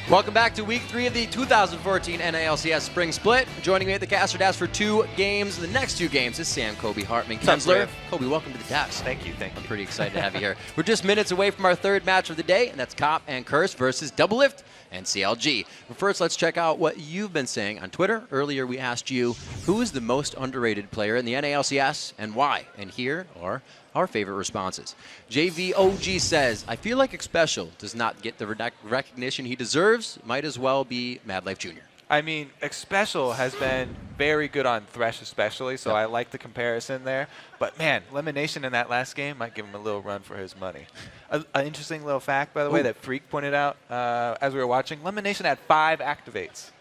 Welcome back to Week 3 of the 2014 NALCS Spring Split. Joining me at the caster desk for 2 games. The next 2 games is Sam Kobe Hartman Kensler. Kobe, welcome to the desk. Thank you. I'm pretty excited to have you here. We're just minutes away from our 3rd match of the day, and that's Cop and Curse versus Doublelift and CLG. But first, let's check out what you've been saying on Twitter. Earlier, we asked you, who is the most underrated player in the NALCS and why? And here are our favorite responses. JVOG says, I feel like Xpecial does not get the recognition he deserves. Might as well be Mad Life Jr. I mean, Xpecial has been very good on Thresh especially, so I like the comparison there. But, man, Elimination in that last game might give him a little run for his money. An interesting little fact, by the way, that Freak pointed out as we were watching. Elimination had 5 activates.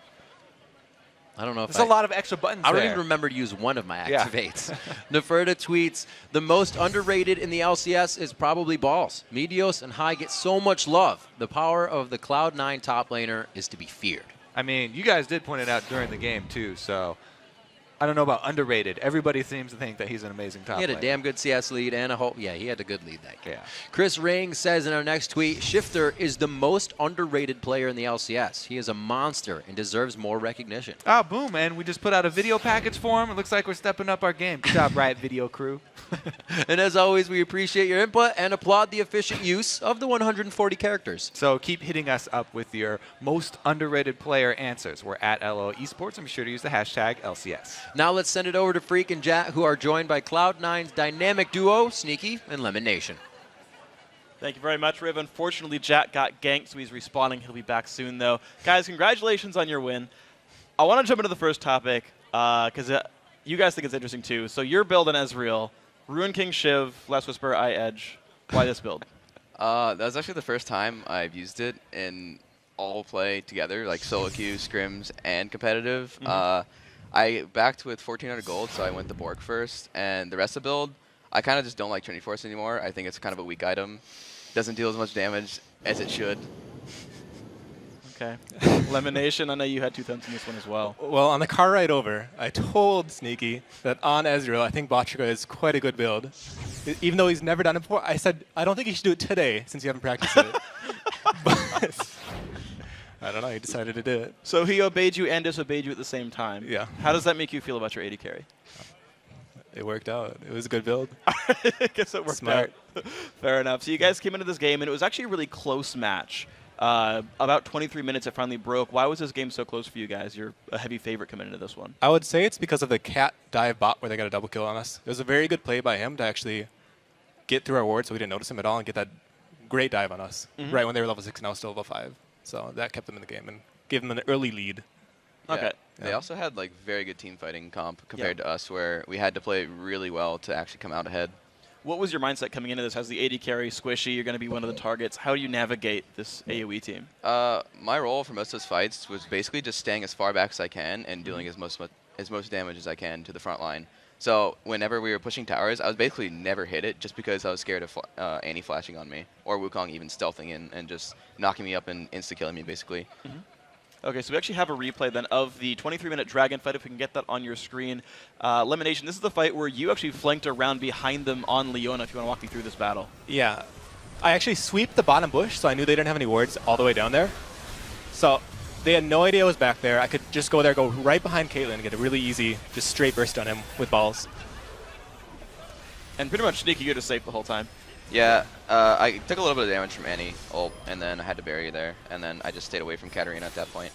I don't know if There's a lot of extra buttons I there. don't even remember to use one of my activates. Neferta tweets, the most underrated in the LCS is probably Balls. Medios and High get so much love. The power of the Cloud9 top laner is to be feared. I mean, you guys did point it out during the game, too, so I don't know about underrated. Everybody seems to think that he's an amazing top laner. He had a damn good CS lead and a whole, he had a good lead that game. Yeah. Chris Ring says in our next tweet, Shifter is the most underrated player in the LCS. He is a monster and deserves more recognition. Oh, boom, man. We just put out a video package for him. It looks like we're stepping up our game. Good job, Riot Video crew. And as always, we appreciate your input and applaud the efficient use of the 140 characters. So keep hitting us up with your most underrated player answers. We're at LO Esports, and be sure to use the hashtag LCS. Now let's send it over to Freak and Jat, who are joined by Cloud9's dynamic duo, Sneaky and Lemon Nation. Thank you very much, Riv. Unfortunately, Jat got ganked, so he's respawning. He'll be back soon, though. Guys, congratulations on your win. I want to jump into the first topic, because you guys think it's interesting, too. So you're building Ezreal, Ruin King Shiv, Last Whisper, Eye Edge. Why this build? That was actually the first time I've used it in all play together, like solo queue, scrims, and competitive. I backed with 1,400 gold, so I went the Borg first. And the rest of the build, I kind of just don't like Trinity Force anymore. I think it's kind of a weak item. Doesn't deal as much damage as it should. Okay. Lemonation, I know you had 2 thumbs in this one as well. Well, on the car ride over, I told Sneaky that on Ezreal, I think Botchka is quite a good build. Even though he's never done it before, I said, I don't think you should do it today since you haven't practiced it. But I don't know, he decided to do it. So he obeyed you and disobeyed you at the same time. Yeah. How does that make you feel about your AD carry? It worked out. It was a good build. I guess it worked Smart. out. Fair enough. So you guys came into this game, and it was actually a really close match. About 23 minutes, it finally broke. Why was this game so close for you guys? You're a heavy favorite coming into this one. I would say it's because of the cat dive bot where they got a double kill on us. It was a very good play by him to actually get through our ward so we didn't notice him at all and get that great dive on us right when they were level 6 and I was still level 5. So that kept them in the game and gave them an early lead. Okay. Yeah. They also had like very good team fighting comp compared to us, where we had to play really well to actually come out ahead. What was your mindset coming into this? As the AD carry, squishy, you're going to be one of the targets. How do you navigate this AoE team? My role for most of those fights was basically just staying as far back as I can and dealing as most damage as I can to the front line. So whenever we were pushing towers, I was basically never hit it just because I was scared of Annie flashing on me, or Wukong even stealthing in and just knocking me up and insta-killing me, basically. Okay, so we actually have a replay then of the 23-minute Dragon fight, if we can get that on your screen. Lemonation, this is the fight where you actually flanked around behind them on Leona, if you want to walk me through this battle. Yeah. I actually sweeped the bottom bush, so I knew they didn't have any wards all the way down there. So they had no idea I was back there. I could just go there, go right behind Caitlyn, and get a really easy, just straight burst on him with balls. And pretty much Sneaky, you're just safe the whole time. Yeah, I took a little bit of damage from Annie ult, and then I had to bury there, and then I just stayed away from Katarina at that point.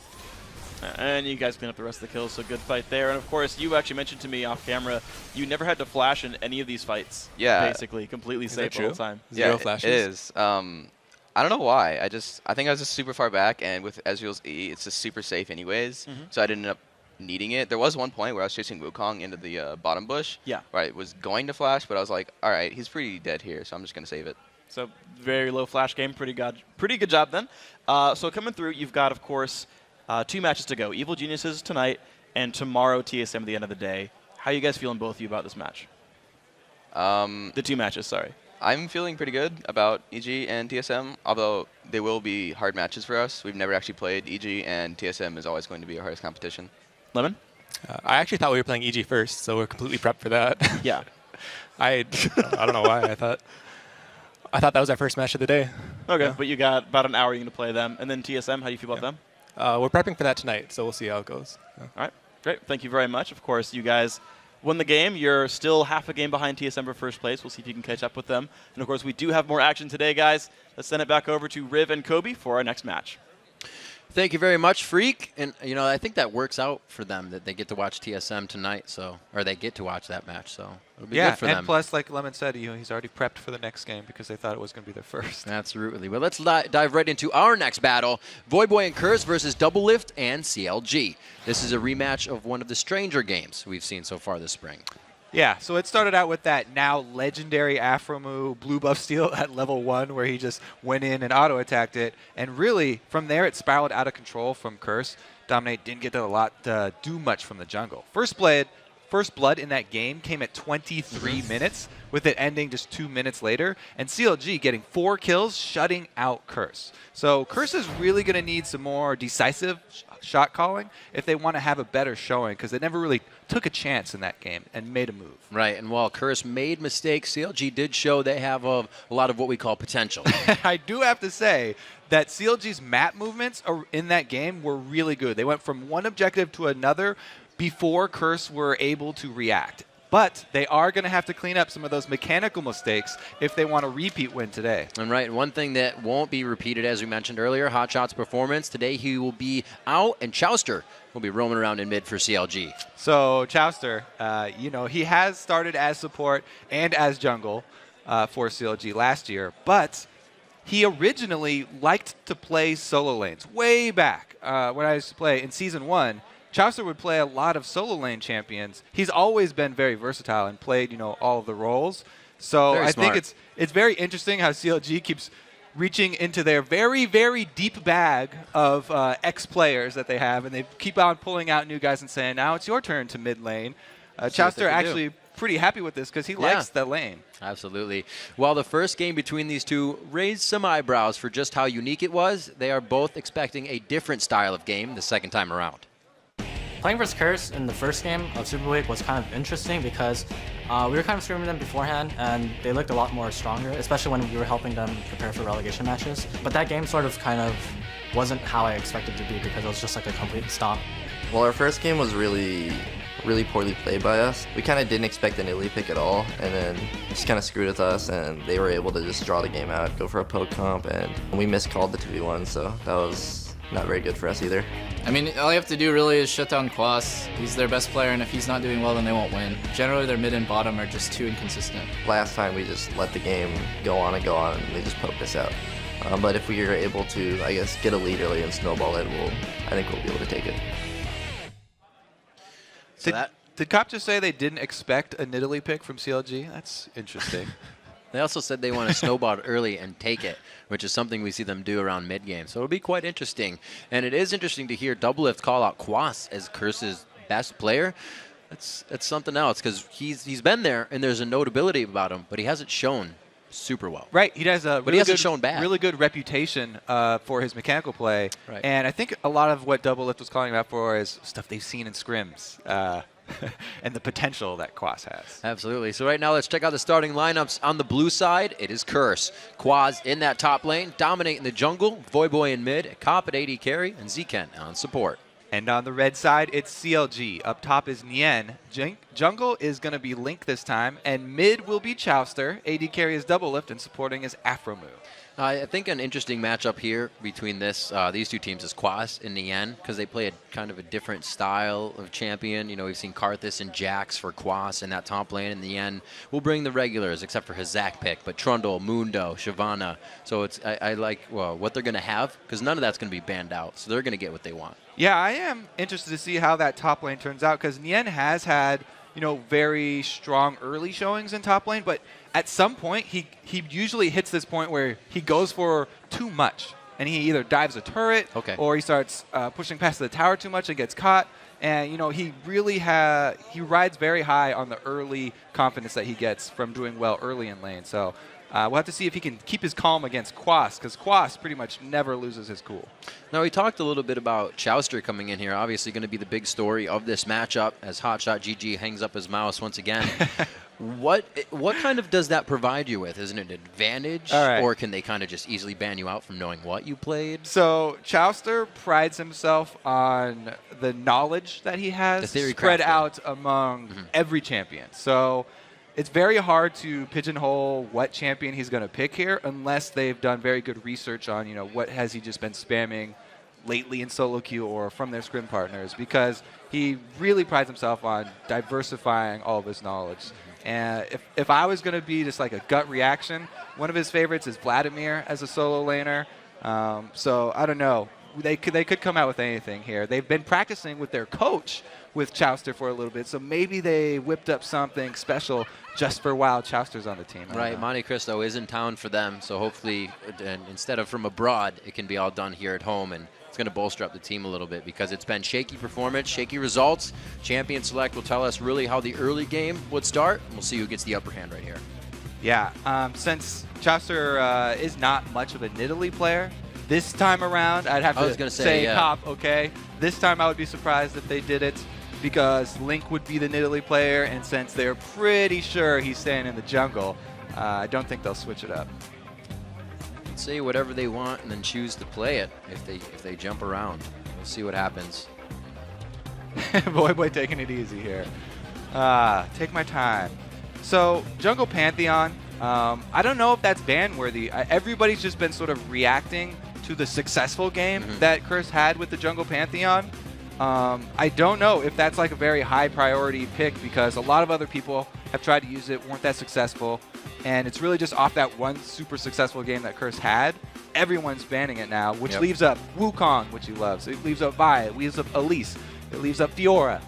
And you guys clean up the rest of the kills, so good fight there. And of course, you actually mentioned to me off camera, you never had to flash in any of these fights. Yeah. Basically, completely safe the whole time. Zero flashes? It is. I don't know why. I think I was just super far back, and with Ezreal's E, it's just super safe anyways, so I didn't end up needing it. There was one point where I was chasing Wukong into the bottom bush, where I was going to flash, but I was like, all right, he's pretty dead here, so I'm just going to save it. So very low flash game, pretty good job then. So coming through, you've got, of course, 2 matches to go. Evil Geniuses tonight, and tomorrow TSM at the end of the day. How are you guys feeling, both of you, about this match? The 2 matches, sorry. I'm feeling pretty good about EG and TSM, although they will be hard matches for us. We've never actually played EG, and TSM is always going to be our hardest competition. Lemon? I actually thought we were playing EG first, so we're completely prepped for that. Yeah. I don't know why I thought. I thought that was our first match of the day. Okay, Yeah. but you got about an hour you're going to play them. And then TSM, how do you feel about them? We're prepping for that tonight, so we'll see how it goes. Yeah. All right, great. Thank you very much. Of course, you guys won the game. You're still half a game behind TSM for first place. We'll see if you can catch up with them. And, of course, we do have more action today, guys. Let's send it back over to Riv and Kobe for our next match. Thank you very much, Freak. And, you know, I think that works out for them that they get to watch TSM tonight, or they get to watch that match. So it'll be good for them. And plus, like Lemon said, he's already prepped for the next game because they thought it was going to be their first. Absolutely. Well, let's dive right into our next battle, Voyboy and Curse versus Doublelift and CLG. This is a rematch of one of the stranger games we've seen so far this spring. Yeah, so it started out with that now legendary Afro move, blue buff steal at level 1, where he just went in and auto-attacked it. And really, from there, it spiraled out of control from Curse. Dominate didn't get to do much from the jungle. First blood in that game came at 23 minutes, with it ending just 2 minutes later, and CLG getting 4 kills, shutting out Curse. So Curse is really going to need some more decisive shot calling if they want to have a better showing, because they never really took a chance in that game and made a move. Right, and while Curse made mistakes, CLG did show they have a lot of what we call potential. I do have to say that CLG's map movements in that game were really good. They went from one objective to another before Curse were able to react. But they are going to have to clean up some of those mechanical mistakes if they want a repeat win today. And right, one thing that won't be repeated, as we mentioned earlier, Hotshot's performance. Today he will be out, and Chowster will be roaming around in mid for CLG. So Chowster, he has started as support and as jungle for CLG last year, but he originally liked to play solo lanes. Way back when I used to play in Season 1, Chowster would play a lot of solo lane champions. He's always been very versatile and played, all of the roles. So Very I smart. think it's very interesting how CLG keeps reaching into their very, very deep bag of ex-players that they have, and they keep on pulling out new guys and saying, now it's your turn to mid lane. See what they Chowster can do. actually pretty happy with this because he likes the lane. Absolutely. While the first game between these two raised some eyebrows for just how unique it was, they are both expecting a different style of game the second time around. Playing versus Curse in the first game of Super Week was kind of interesting because we were kind of scrimming them beforehand, and they looked a lot more stronger, especially when we were helping them prepare for relegation matches. But that game sort of kind of wasn't how I expected it to be because it was just like a complete stomp. Well, our first game was really poorly played by us. We kind of didn't expect an illy pick at all, and then it just kind of screwed with us, and they were able to just draw the game out, go for a poke comp, and we miscalled the 2v1, so that was not very good for us either. I mean, all you have to do really is shut down Quas. He's their best player, and if he's not doing well, then they won't win. Generally, their mid and bottom are just too inconsistent. Last time we just let the game go on, and they just poked us out. But if we are able to, I guess, get a lead early and snowball it, I think we'll be able to take it. Did Cop just say they didn't expect a Nidalee pick from CLG? That's interesting. They also said they want to snowball it early and take it, which is something we see them do around mid-game. So it'll be quite interesting. And it is interesting to hear Doublelift call out Quas as Curse's best player. That's something else because he's been there and there's a notability about him, but he hasn't shown super well. Right, he has a he hasn't shown bad. really good reputation for his mechanical play. Right. And I think a lot of what Doublelift was calling him out for is stuff they've seen in scrims. And the potential that Quas has. Absolutely. So right now, let's check out the starting lineups. On the blue side, it is Curse. Quaz in that top lane, dominating the jungle, Voyboy in mid, Cop at AD carry, and Zken on support. And on the red side, it's CLG. Up top is Nien. Jungle is going to be Link this time, and mid will be Chowster. AD carry is Doublelift, and supporting is Afro move. I think an interesting matchup here between these two teams is Quas and Nien because they play a kind of a different style of champion. We've seen Karthus and Jax for Quas in that top lane, and Nien will bring the regulars except for his Zac pick, but Trundle, Mundo, Shyvana. So I like what they're going to have because none of that's going to be banned out, so they're going to get what they want. Yeah, I am interested to see how that top lane turns out because Nien has had very strong early showings in top lane, but at some point he usually hits this point where he goes for too much, and he either dives a turret or he starts pushing past the tower too much and gets caught. And he really he rides very high on the early confidence that he gets from doing well early in lane. So we'll have to see if he can keep his calm against Quas, because Quas pretty much never loses his cool. Now, we talked a little bit about Chowster coming in here. Obviously going to be the big story of this matchup as Hotshot GG hangs up his mouse once again. What kind of does that provide you with? Is it an advantage, All right. or can they kind of just easily ban you out from knowing what you played? So Chowster prides himself on the knowledge that he has The theory spread crafting. out among every champion. So it's very hard to pigeonhole what champion he's going to pick here unless they've done very good research on, what has he just been spamming lately in solo queue or from their scrim partners, because he really prides himself on diversifying all of his knowledge. And if I was going to be just like a gut reaction, one of his favorites is Vladimir as a solo laner. So I don't know. They could come out with anything here. They've been practicing with their coach with Chowster for a little bit, so maybe they whipped up something special just for while Chowster's on the team. Right, Monte Cristo is in town for them, so hopefully, instead of from abroad, it can be all done here at home, and it's going to bolster up the team a little bit because it's been shaky performance, shaky results. Champion Select will tell us really how the early game would start, and we'll see who gets the upper hand right here. Yeah, since Chowster is not much of a Nidalee player, this time around, I'd have I was to gonna say, yeah. Cop, okay? This time I would be surprised if they did it because Link would be the Nidalee player, and since they're pretty sure he's staying in the jungle, I don't think they'll switch it up. Say whatever they want and then choose to play it if they jump around. We'll see what happens. boy taking it easy here. Take my time. So, Jungle Pantheon, I don't know if that's ban-worthy. Everybody's just been sort of reacting to the successful game that Curse had with the Jungle Pantheon. I don't know if that's like a very high priority pick because a lot of other people have tried to use it, weren't that successful, and it's really just off that one super successful game that Curse had. Everyone's banning it now, which leaves up Wukong, which he loves. It leaves up Vi, it leaves up Elise, it leaves up Fiora.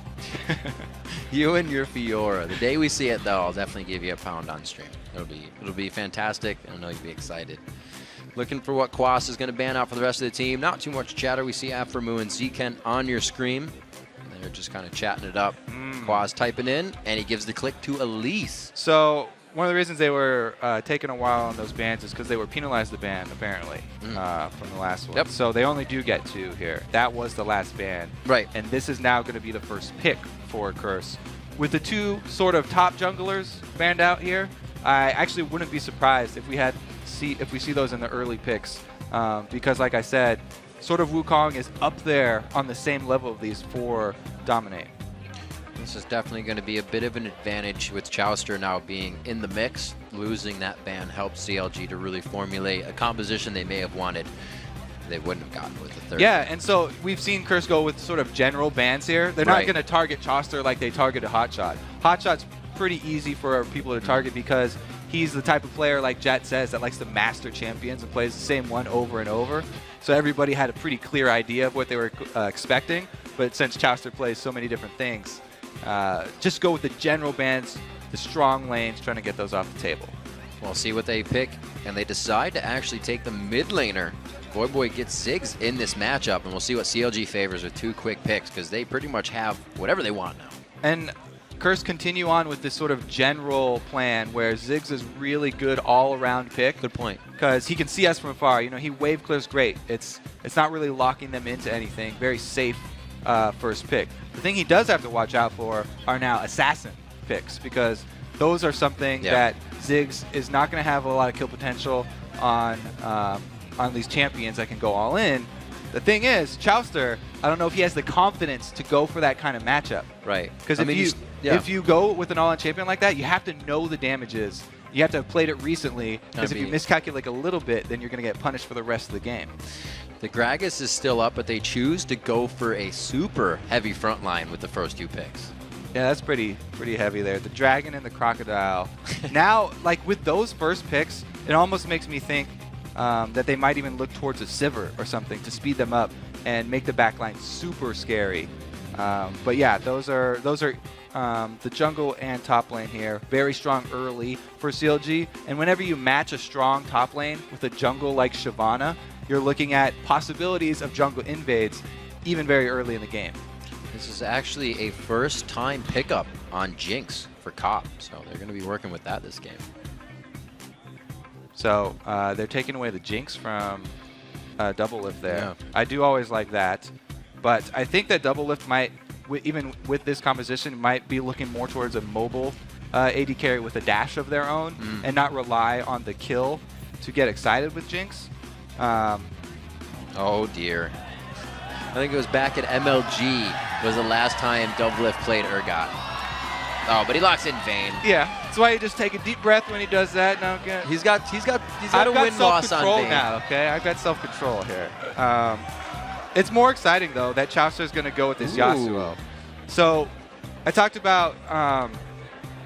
You and your Fiora. The day we see it, though, I'll definitely give you a pound on stream. It'll be fantastic. I know you'll be excited. Looking for what Quas is going to ban out for the rest of the team. Not too much chatter. We see Aphromoo and Zken on your screen. And they're just kind of chatting it up. Quas typing in, and he gives the click to Elise. So one of the reasons they were taking a while on those bans is because they were penalized the ban, apparently, from the last one. Yep. So they only do get 2 here. That was the last ban. Right. And this is now going to be the first pick for Curse. With the 2 sort of top junglers banned out here, I actually wouldn't be surprised if we see those in the early picks. Because like I said, sort of Wukong is up there on the same level of these 4 dominate. This is definitely going to be a bit of an advantage with Chowster now being in the mix. Losing that ban helps CLG to really formulate a composition they may have wanted. They wouldn't have gotten with the third. Yeah, and so we've seen Curse go with sort of general bans here. They're not Right. going to target Chowster like they targeted Hotshot. Hotshot's pretty easy for people to target because he's the type of player, like Jet says, that likes to master champions and plays the same one over and over. So everybody had a pretty clear idea of what they were expecting. But since Chowster plays so many different things, just go with the general bans, the strong lanes, trying to get those off the table. We'll see what they pick, and they decide to actually take the mid laner. Boy gets Ziggs in this matchup, and we'll see what CLG favors with 2 quick picks, because they pretty much have whatever they want now. And Curse continue on with this sort of general plan where Ziggs is really good all-around pick. Good point. Because he can see us from afar. You know, he wave clears great. It's not really locking them into anything. Very safe first pick. The thing he does have to watch out for are now assassin picks because those are something that Ziggs is not going to have a lot of kill potential on these champions that can go all in. The thing is, Chowster, I don't know if he has the confidence to go for that kind of matchup. Right. Because if you go with an all-in champion like that, you have to know the damages. You have to have played it recently, because if you miscalculate a little bit, then you're going to get punished for the rest of the game. The Gragas is still up, but they choose to go for a super heavy front line with the first 2 picks. Yeah, that's pretty heavy there. The Dragon and the Crocodile. Now, like with those first picks, it almost makes me think that they might even look towards a Sivir or something to speed them up and make the backline super scary. But yeah, those are the jungle and top lane here. Very strong early for CLG. And whenever you match a strong top lane with a jungle like Shyvana, you're looking at possibilities of jungle invades even very early in the game. This is actually a first-time pickup on Jinx for Cop, so they're going to be working with that this game. So they're taking away the Jinx from Double Lift there. Yeah. I do always like that. But I think that Double Lift might, even with this composition, might be looking more towards a mobile AD carry with a dash of their own and not rely on the kill to get excited with Jinx. Oh dear. I think it was back at MLG was the last time Doublelift played Urgot. Oh, but he locks in Vayne. Yeah, that's why you just take a deep breath when he does that. Now He's got a win-loss on Vayne. now, okay? I've got self-control here. It's more exciting, though, that Chaucer's going to go with this Yasuo. So I talked about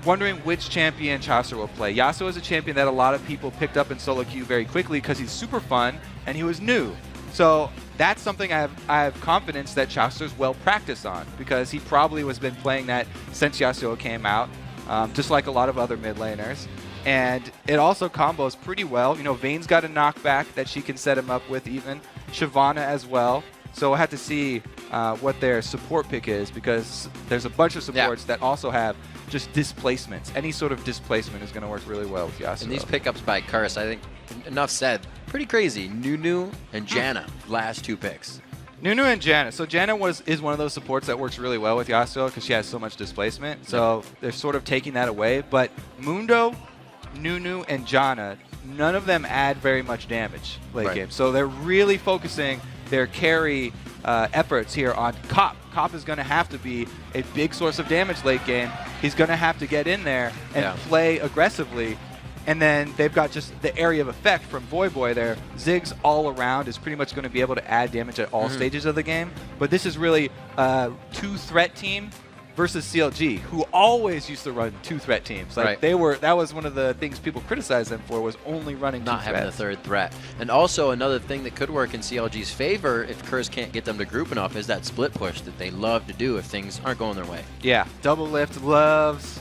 wondering which champion Chaucer will play. Yasuo is a champion that a lot of people picked up in solo queue very quickly because he's super fun and he was new. So that's something I have confidence that Chaucer's well practiced on because he probably has been playing that since Yasuo came out, just like a lot of other mid laners. And it also combos pretty well. You know, Vayne's got a knockback that she can set him up with even. Shyvana as well. So we'll have to see what their support pick is because there's a bunch of supports that also have just displacements. Any sort of displacement is going to work really well with Yasuo. And these pickups by Curse, I think, enough said, pretty crazy. Nunu and Janna, last 2 picks. Nunu and Janna. So Janna is one of those supports that works really well with Yasuo because she has so much displacement. So they're sort of taking that away. But Mundo, Nunu, and Janna, none of them add very much damage late game. So they're really focusing their carry efforts here on Cop. Cop is going to have to be a big source of damage late game. He's going to have to get in there and play aggressively. And then they've got just the area of effect from Voyboy there. Ziggs all around is pretty much going to be able to add damage at all stages of the game. But this is really a 2-threat team versus CLG, who always used to run 2-threat teams. Like that was one of the things people criticized them for, was only running not having a 3rd threat. And also another thing that could work in CLG's favor if Curse can't get them to group enough is that split push that they love to do if things aren't going their way. Yeah, Doublelift loves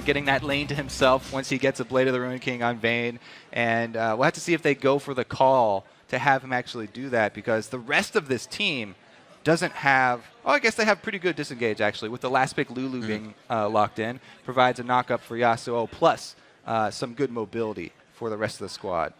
getting that lane to himself once he gets a Blade of the Ruined King on Vayne. And we'll have to see if they go for the call to have him actually do that because the rest of this team doesn't have, I guess they have pretty good disengage actually, with the last pick Lulu being locked in, provides a knock-up for Yasuo, plus some good mobility for the rest of the squad.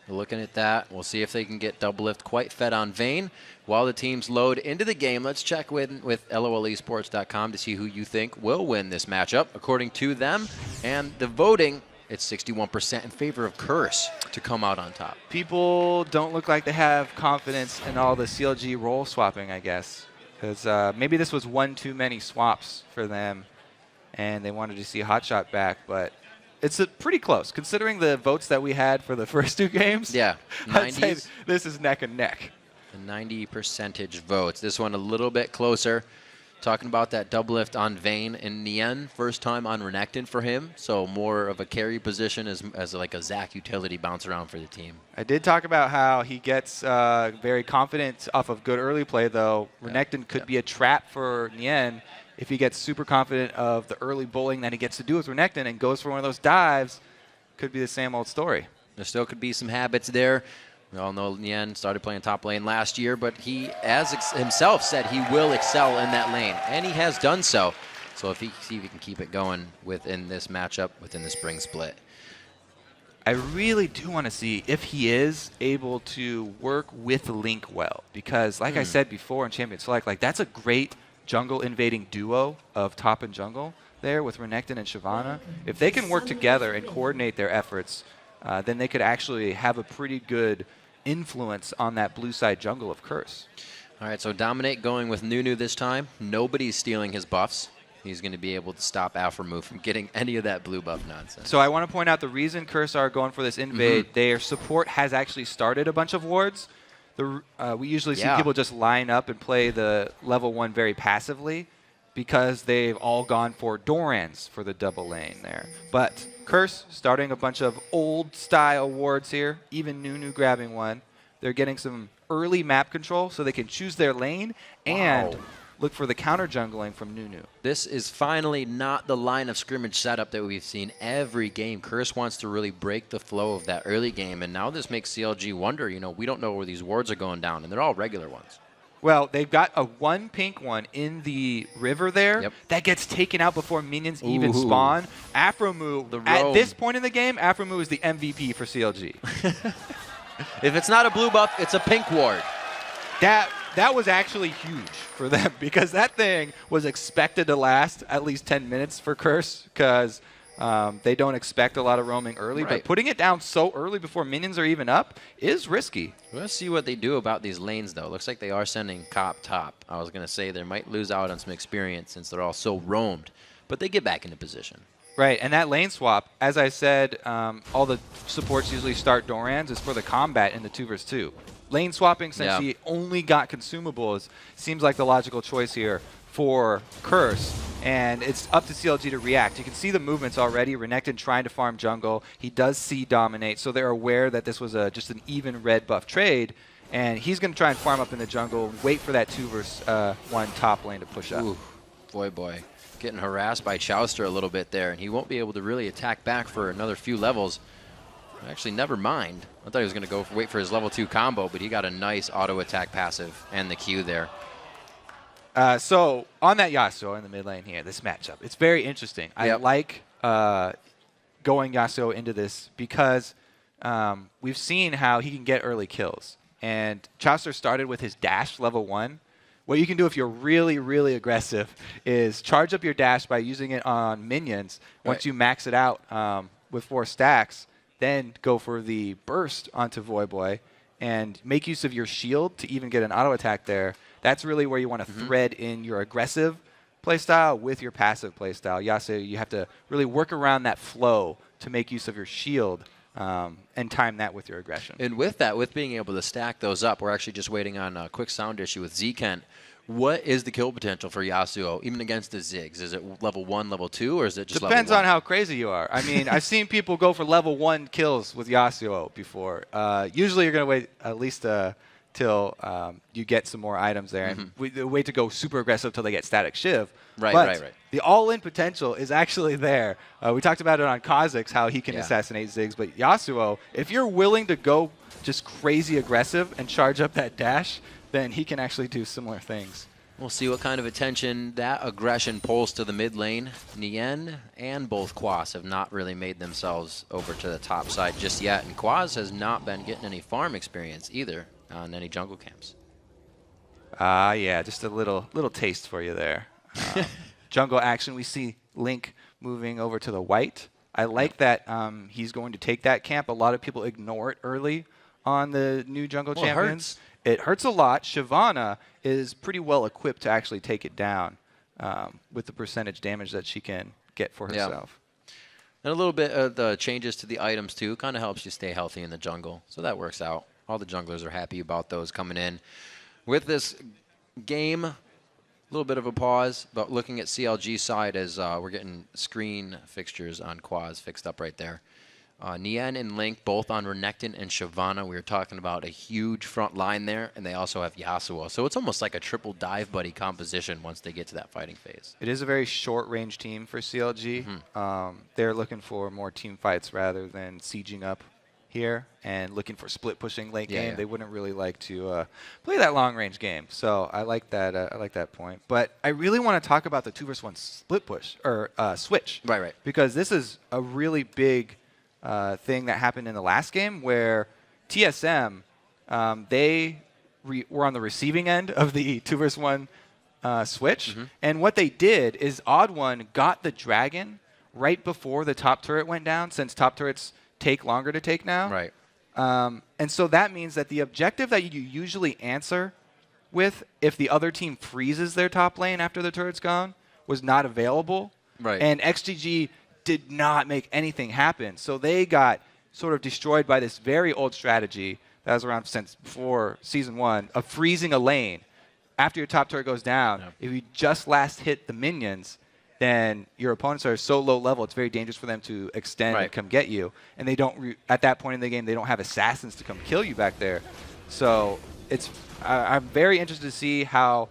We're looking at that. We'll see if they can get Doublelift quite fed on Vayne. While the teams load into the game, let's check with LOLesports.com to see who you think will win this matchup, according to them. And the voting, it's 61% in favor of Curse to come out on top. People don't look like they have confidence in all the CLG role swapping, I guess. Because maybe this was one too many swaps for them, and they wanted to see Hotshot back, but it's pretty close. Considering the votes that we had for the first 2 games, I'd say this is neck and neck. The 90% votes. This one a little bit closer. Talking about that Doublelift on Vayne and Nien, first time on Renekton for him, so more of a carry position as like a Zac utility bounce around for the team. I did talk about how he gets very confident off of good early play, though. Renekton could be a trap for Nien if he gets super confident of the early bullying that he gets to do with Renekton and goes for one of those dives. Could be the same old story. There still could be some habits there. We all know Nien started playing top lane last year, but he, as himself said, he will excel in that lane, and he has done so. So if he can keep it going within this matchup, within the spring split. I really do want to see if he is able to work with Link well, because like I said before in Champion Select, like that's a great jungle invading duo of top and jungle there with Renekton and Shyvana. If they can work together and coordinate their efforts, then they could actually have a pretty good influence on that blue side jungle of Curse. All right, so Dominate going with Nunu this time. Nobody's stealing his buffs. He's going to be able to stop Alphamove from getting any of that blue buff nonsense. So I want to point out the reason Curse are going for this invade, their support has actually started a bunch of wards. We usually see people just line up and play the level 1 very passively because they've all gone for Dorans for the double lane there. But Curse starting a bunch of old style wards here, even Nunu grabbing one. They're getting some early map control so they can choose their lane and look for the counter jungling from Nunu. This is finally not the line of scrimmage setup that we've seen every game. Curse wants to really break the flow of that early game, and now this makes CLG wonder, you know, we don't know where these wards are going down, and they're all regular ones. Well, they've got a 1 pink one in the river there that gets taken out before minions even spawn. Aphromoo, at this point in the game, Aphromoo is the MVP for CLG. If it's not a blue buff, it's a pink ward. That that was actually huge for them because that thing was expected to last at least 10 minutes for Curse because they don't expect a lot of roaming early. Right. But putting it down so early before minions are even up is risky. Let's see what they do about these lanes, though. Looks like they are sending Cop top. I was going to say they might lose out on some experience since they're all so roamed, but they get back into position. Right, and that lane swap, as I said, all the supports usually start Dorans is for the combat in the 2 vs 2. Lane swapping, since he only got consumables, seems like the logical choice here for Curse, and it's up to CLG to react. You can see the movements already. Renekton trying to farm jungle. He does see dominate, so they're aware that this was just an even red buff trade, and he's going to try and farm up in the jungle, wait for that 2 vs 1 top lane to push up. Ooh, boy. Getting harassed by Chowster a little bit there, and he won't be able to really attack back for another few levels. Actually, never mind. I thought he was going to wait for his level 2 combo, but he got a nice auto attack passive and the Q there. So on that Yasuo in the mid lane here, this matchup, it's very interesting. I like going Yasuo into this because we've seen how he can get early kills. And Chaucer started with his dash level 1. What you can do if you're really, really aggressive is charge up your dash by using it on minions. Once you max it out with 4 stacks, then go for the burst onto Voyboy and make use of your shield to even get an auto attack there. That's really where you want to thread in your aggressive playstyle with your passive playstyle. Yasuo, you have to really work around that flow to make use of your shield and time that with your aggression. And with that, with being able to stack those up, we're actually just waiting on a quick sound issue with Zkent. What is the kill potential for Yasuo, even against the Ziggs? Is it level 1, level 2, or is it just Depends level 1? on how crazy you are. I mean, I've seen people go for level 1 kills with Yasuo before. Usually you're going to wait at least till you get some more items there. And wait to go super aggressive till they get Static Shiv. Right. The all-in potential is actually there. We talked about it on Kha'Zix, how he can assassinate Ziggs. But Yasuo, if you're willing to go just crazy aggressive and charge up that dash, then he can actually do similar things. We'll see what kind of attention that aggression pulls to the mid lane. Nien and both Quas have not really made themselves over to the top side just yet. And Quas has not been getting any farm experience either on any jungle camps. Yeah, just a little taste for you there. Jungle action, we see Link moving over to the white. I like that he's going to take that camp. A lot of people ignore it early on the new jungle champions. It hurts a lot. Shyvana is pretty well equipped to actually take it down with the percentage damage that she can get for herself. And a little bit of the changes to the items too kind of helps you stay healthy in the jungle. So that works out. All the junglers are happy about those coming in. With this game, a little bit of a pause, but looking at CLG's side as we're getting screen fixtures on Quas fixed up right there. Nien and Link both on Renekton and Shyvana. We were talking about a huge front line there, and they also have Yasuo. So it's almost like a triple dive buddy composition once they get to that fighting phase. It is a very short-range team for CLG. They're looking for more team fights rather than sieging up here and looking for split-pushing late game. They wouldn't really like to play that long-range game. So I like that. I like that point. But I really want to talk about the 2 vs 1 split push or switch. Right. Because this is a really big thing that happened in the last game where TSM, they were on the receiving end of the 2 vs 1 switch. And what they did is Odd One got the dragon right before the top turret went down, since top turrets take longer to take now. Right. And so that means that the objective that you usually answer with if the other team freezes their top lane after the turret's gone was not available. Right. And XGG did not make anything happen. So they got sort of destroyed by this very old strategy that was around since before Season 1 of freezing a lane. After your top turret goes down, if you just last hit the minions, then your opponents are so low level, it's very dangerous for them to extend and come get you. And they don't, at that point in the game, they don't have assassins to come kill you back there. So I'm very interested to see how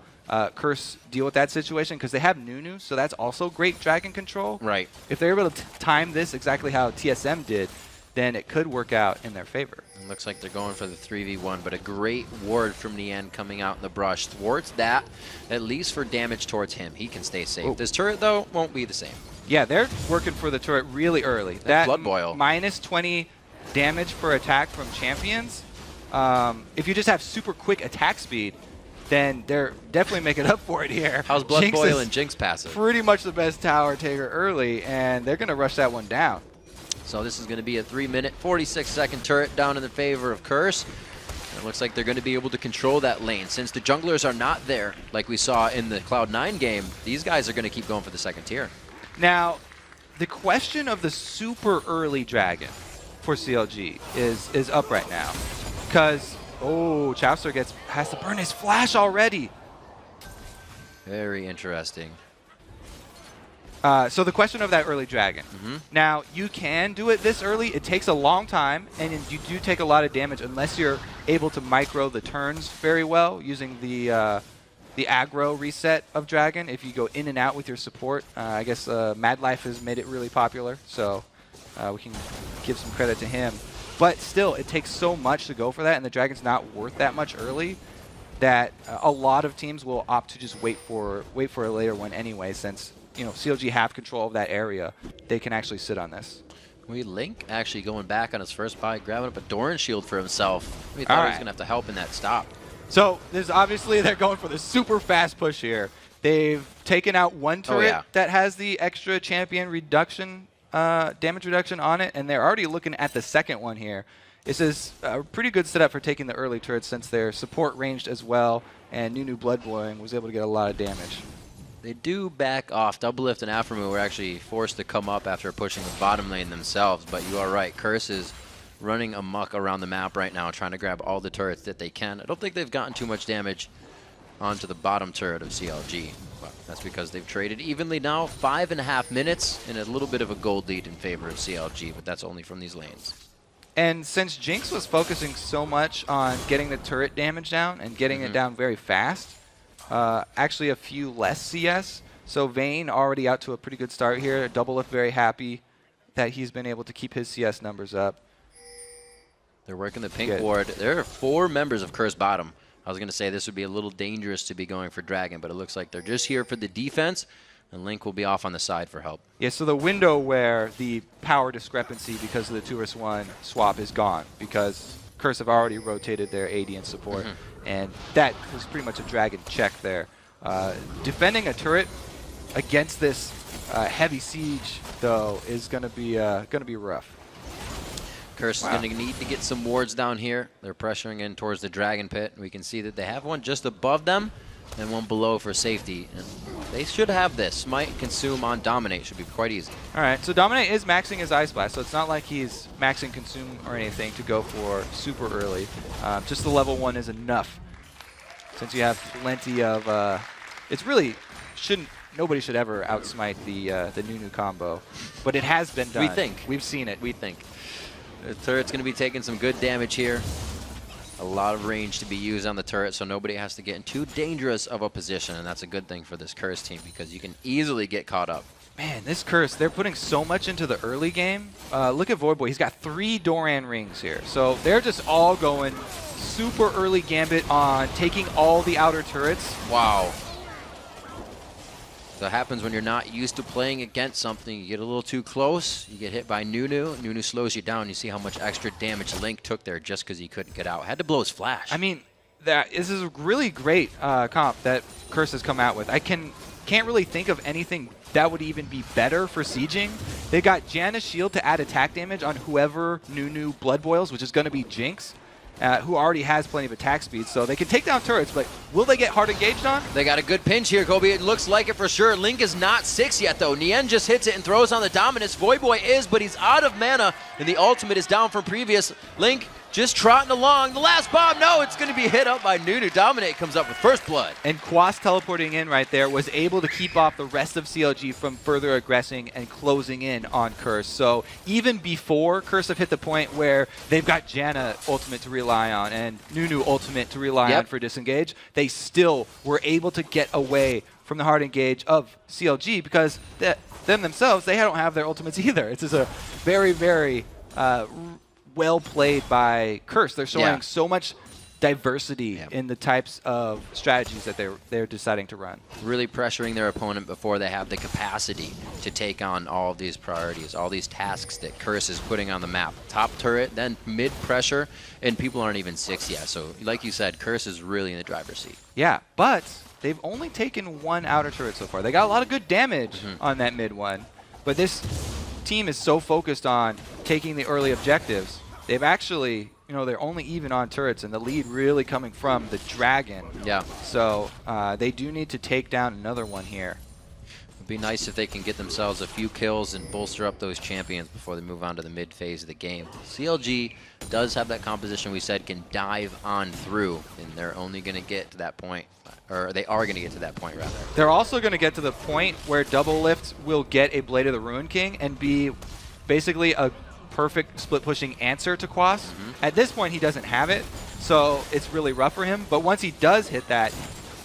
Curse deal with that situation, because they have Nunu, so that's also great dragon control. Right. If they're able to time this exactly how TSM did, then it could work out in their favor. It looks like they're going for the 3v1, but a great ward from Nien coming out in the brush thwarts that, at least for damage towards him. He can stay safe. This turret, though, won't be the same. Yeah, they're working for the turret really early. That Blood Boil. minus 20 damage per attack from champions, if you just have super quick attack speed, then they're definitely making up for it here. How's Blood Jinx Boil is and Jinx passive? pretty much the best tower taker early, and they're going to rush that one down. So this is going to be a 3-minute, 46-second turret down in the favor of Curse. It looks like they're going to be able to control that lane. Since the junglers are not there, like we saw in the Cloud9 game, these guys are going to keep going for the second tier. Now, the question of the super early dragon for CLG is up right now. Because, oh, Chowster has to burn his flash already. Very interesting. So the question of that early dragon. Now, you can do it this early. It takes a long time, and you do take a lot of damage unless you're able to micro the turns very well using the aggro reset of dragon. If you go in and out with your support, I guess Mad Life has made it really popular, so we can give some credit to him. But still, it takes so much to go for that, and the dragon's not worth that much early that a lot of teams will opt to just wait for a later one anyway, since CLG have control of that area. They can actually sit on this. Link actually going back on his first buy, grabbing up a Doran shield for himself. We thought he was going to have to help in that stop. So there's obviously they're going for the super fast push here. They've taken out one turret that has the extra champion reduction, damage reduction on it, and they're already looking at the second one here. This is a pretty good setup for taking the early turrets since they're support ranged as well, and Nunu Blood Boiling was able to get a lot of damage. They do back off. Doublelift and Aphromoo were actually forced to come up after pushing the bottom lane themselves, but you are right. Curse is running amok around the map right now, trying to grab all the turrets that they can. I don't think they've gotten too much damage onto the bottom turret of CLG. But that's because they've traded evenly now. 5.5 minutes and a little bit of a gold lead in favor of CLG, but that's only from these lanes. And since Jinx was focusing so much on getting the turret damage down and getting it down very fast, actually a few less CS. So Vayne already out to a pretty good start here. Doublelift very happy that he's been able to keep his CS numbers up. They're working the pink ward. There are 4 members of Curse bottom. I was going to say this would be a little dangerous to be going for Dragon, but it looks like they're just here for the defense, and Link will be off on the side for help. Yeah, so the window where the power discrepancy because of the 2-1 swap is gone, because Curse have already rotated their AD and support, and that was pretty much a Dragon check there. Defending a turret against this heavy siege, though, is going to be rough. Curse is going to need to get some wards down here. They're pressuring in towards the Dragon Pit. We can see that they have one just above them and one below for safety. And they should have this. Smite, Consume on Dominate should be quite easy. All right, so Dominate is maxing his Ice Blast, so it's not like he's maxing Consume or anything to go for super early. Just the level 1 is enough, since you have plenty of... it's really nobody should ever outsmite the Nunu combo, but it has been done. We think. We've seen it. We think. The turret's going to be taking some good damage here. A lot of range to be used on the turret, so nobody has to get in too dangerous of a position, and that's a good thing for this Curse team because you can easily get caught up. Man, this Curse, they're putting so much into the early game. Look at Voidboy. He's got 3 Doran rings here. So they're just all going super early gambit on taking all the outer turrets. Wow. So it happens when you're not used to playing against something. You get a little too close, you get hit by Nunu. Nunu slows you down. You see how much extra damage Link took there just because he couldn't get out. Had to blow his flash. I mean, this is a really great comp that Curse has come out with. I can't really think of anything that would even be better for sieging. They got Janna's shield to add attack damage on whoever Nunu blood boils, which is going to be Jinx. Who already has plenty of attack speed, so they can take down turrets, but will they get hard engaged on? They got a good pinch here, Kobe. It looks like it for sure. Link is not 6 yet, though. Nien just hits it and throws on the Dominus. Voidboy is, but he's out of mana, and the ultimate is down from previous. Link just trotting along. The last bomb, no, it's going to be hit up by Nunu. Dominate comes up with first blood. And Quas teleporting in right there was able to keep off the rest of CLG from further aggressing and closing in on Curse. So even before Curse have hit the point where they've got Janna ultimate to rely on and Nunu ultimate to rely on for disengage, they still were able to get away from the hard engage of CLG because them themselves, they don't have their ultimates either. It's just a very, very well played by Curse. They're showing so much diversity in the types of strategies that they're deciding to run. Really pressuring their opponent before they have the capacity to take on all of these priorities, all these tasks that Curse is putting on the map. Top turret, then mid pressure, and people aren't even 6 yet. So like you said, Curse is really in the driver's seat. Yeah, but they've only taken 1 outer turret so far. They got a lot of good damage on that mid one, but this team is so focused on taking the early objectives. They've actually, they're only even on turrets, and the lead really coming from the Dragon. Yeah. So they do need to take down another one here. It'd be nice if they can get themselves a few kills and bolster up those champions before they move on to the mid phase of the game. CLG does have that composition we said can dive on through, and they're only going to get to that point, or they are going to get to that point, rather. They're also going to get to the point where Double Lift will get a Blade of the Ruin King and be basically a perfect split pushing answer to Quas. At this point, he doesn't have it, so it's really rough for him. But once he does hit that,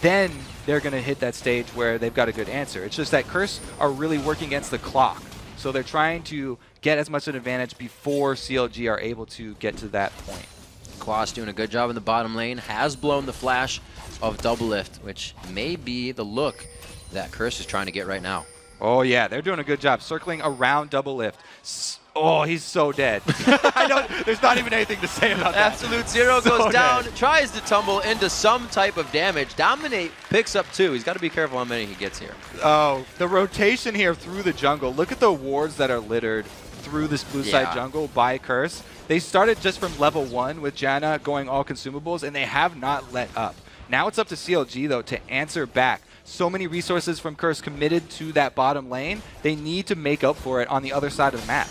then they're going to hit that stage where they've got a good answer. It's just that Curse are really working against the clock, so they're trying to get as much of an advantage before CLG are able to get to that point. Quas doing a good job in the bottom lane, has blown the flash of Double Lift, which may be the look that Curse is trying to get right now. Oh yeah, they're doing a good job circling around Double Lift. Oh, he's so dead. I don't. There's not even anything to say about that. Absolute Zero goes down, tries to tumble into some type of damage. Dominate picks up 2. He's got to be careful how many he gets here. Oh, the rotation here through the jungle. Look at the wards that are littered through this blue side jungle by Curse. They started just from level 1 with Janna going all consumables, and they have not let up. Now it's up to CLG, though, to answer back. So many resources from Curse committed to that bottom lane. They need to make up for it on the other side of the map.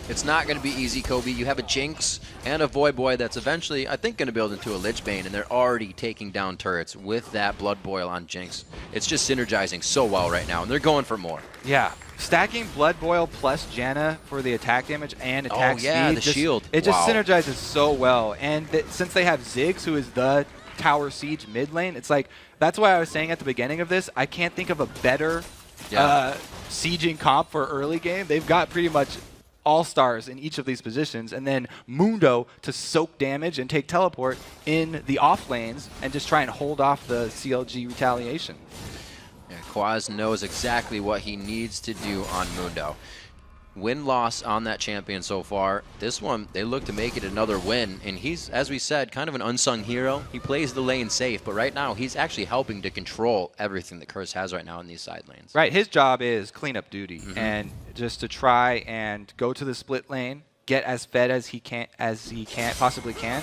It's not going to be easy, Kobe. You have a Jinx and a Void Boy that's eventually, I think, going to build into a Lich Bane, and they're already taking down turrets with that Blood Boil on Jinx. It's just synergizing so well right now, and they're going for more. Yeah. Stacking Blood Boil plus Janna for the attack damage and attack speed. The shield. It just synergizes so well. And since they have Ziggs, who is the Tower Siege mid lane, it's like, that's why I was saying at the beginning of this, I can't think of a better sieging comp for early game. They've got pretty much all-stars in each of these positions, and then Mundo to soak damage and take teleport in the off lanes and just try and hold off the CLG retaliation. Yeah, Quaz knows exactly what he needs to do on Mundo. Win-loss on that champion so far. This one, they look to make it another win, and he's, as we said, kind of an unsung hero. He plays the lane safe, but right now he's actually helping to control everything that Curse has right now in these side lanes. Right, his job is cleanup duty, and just to try and go to the split lane, get as fed as he possibly can,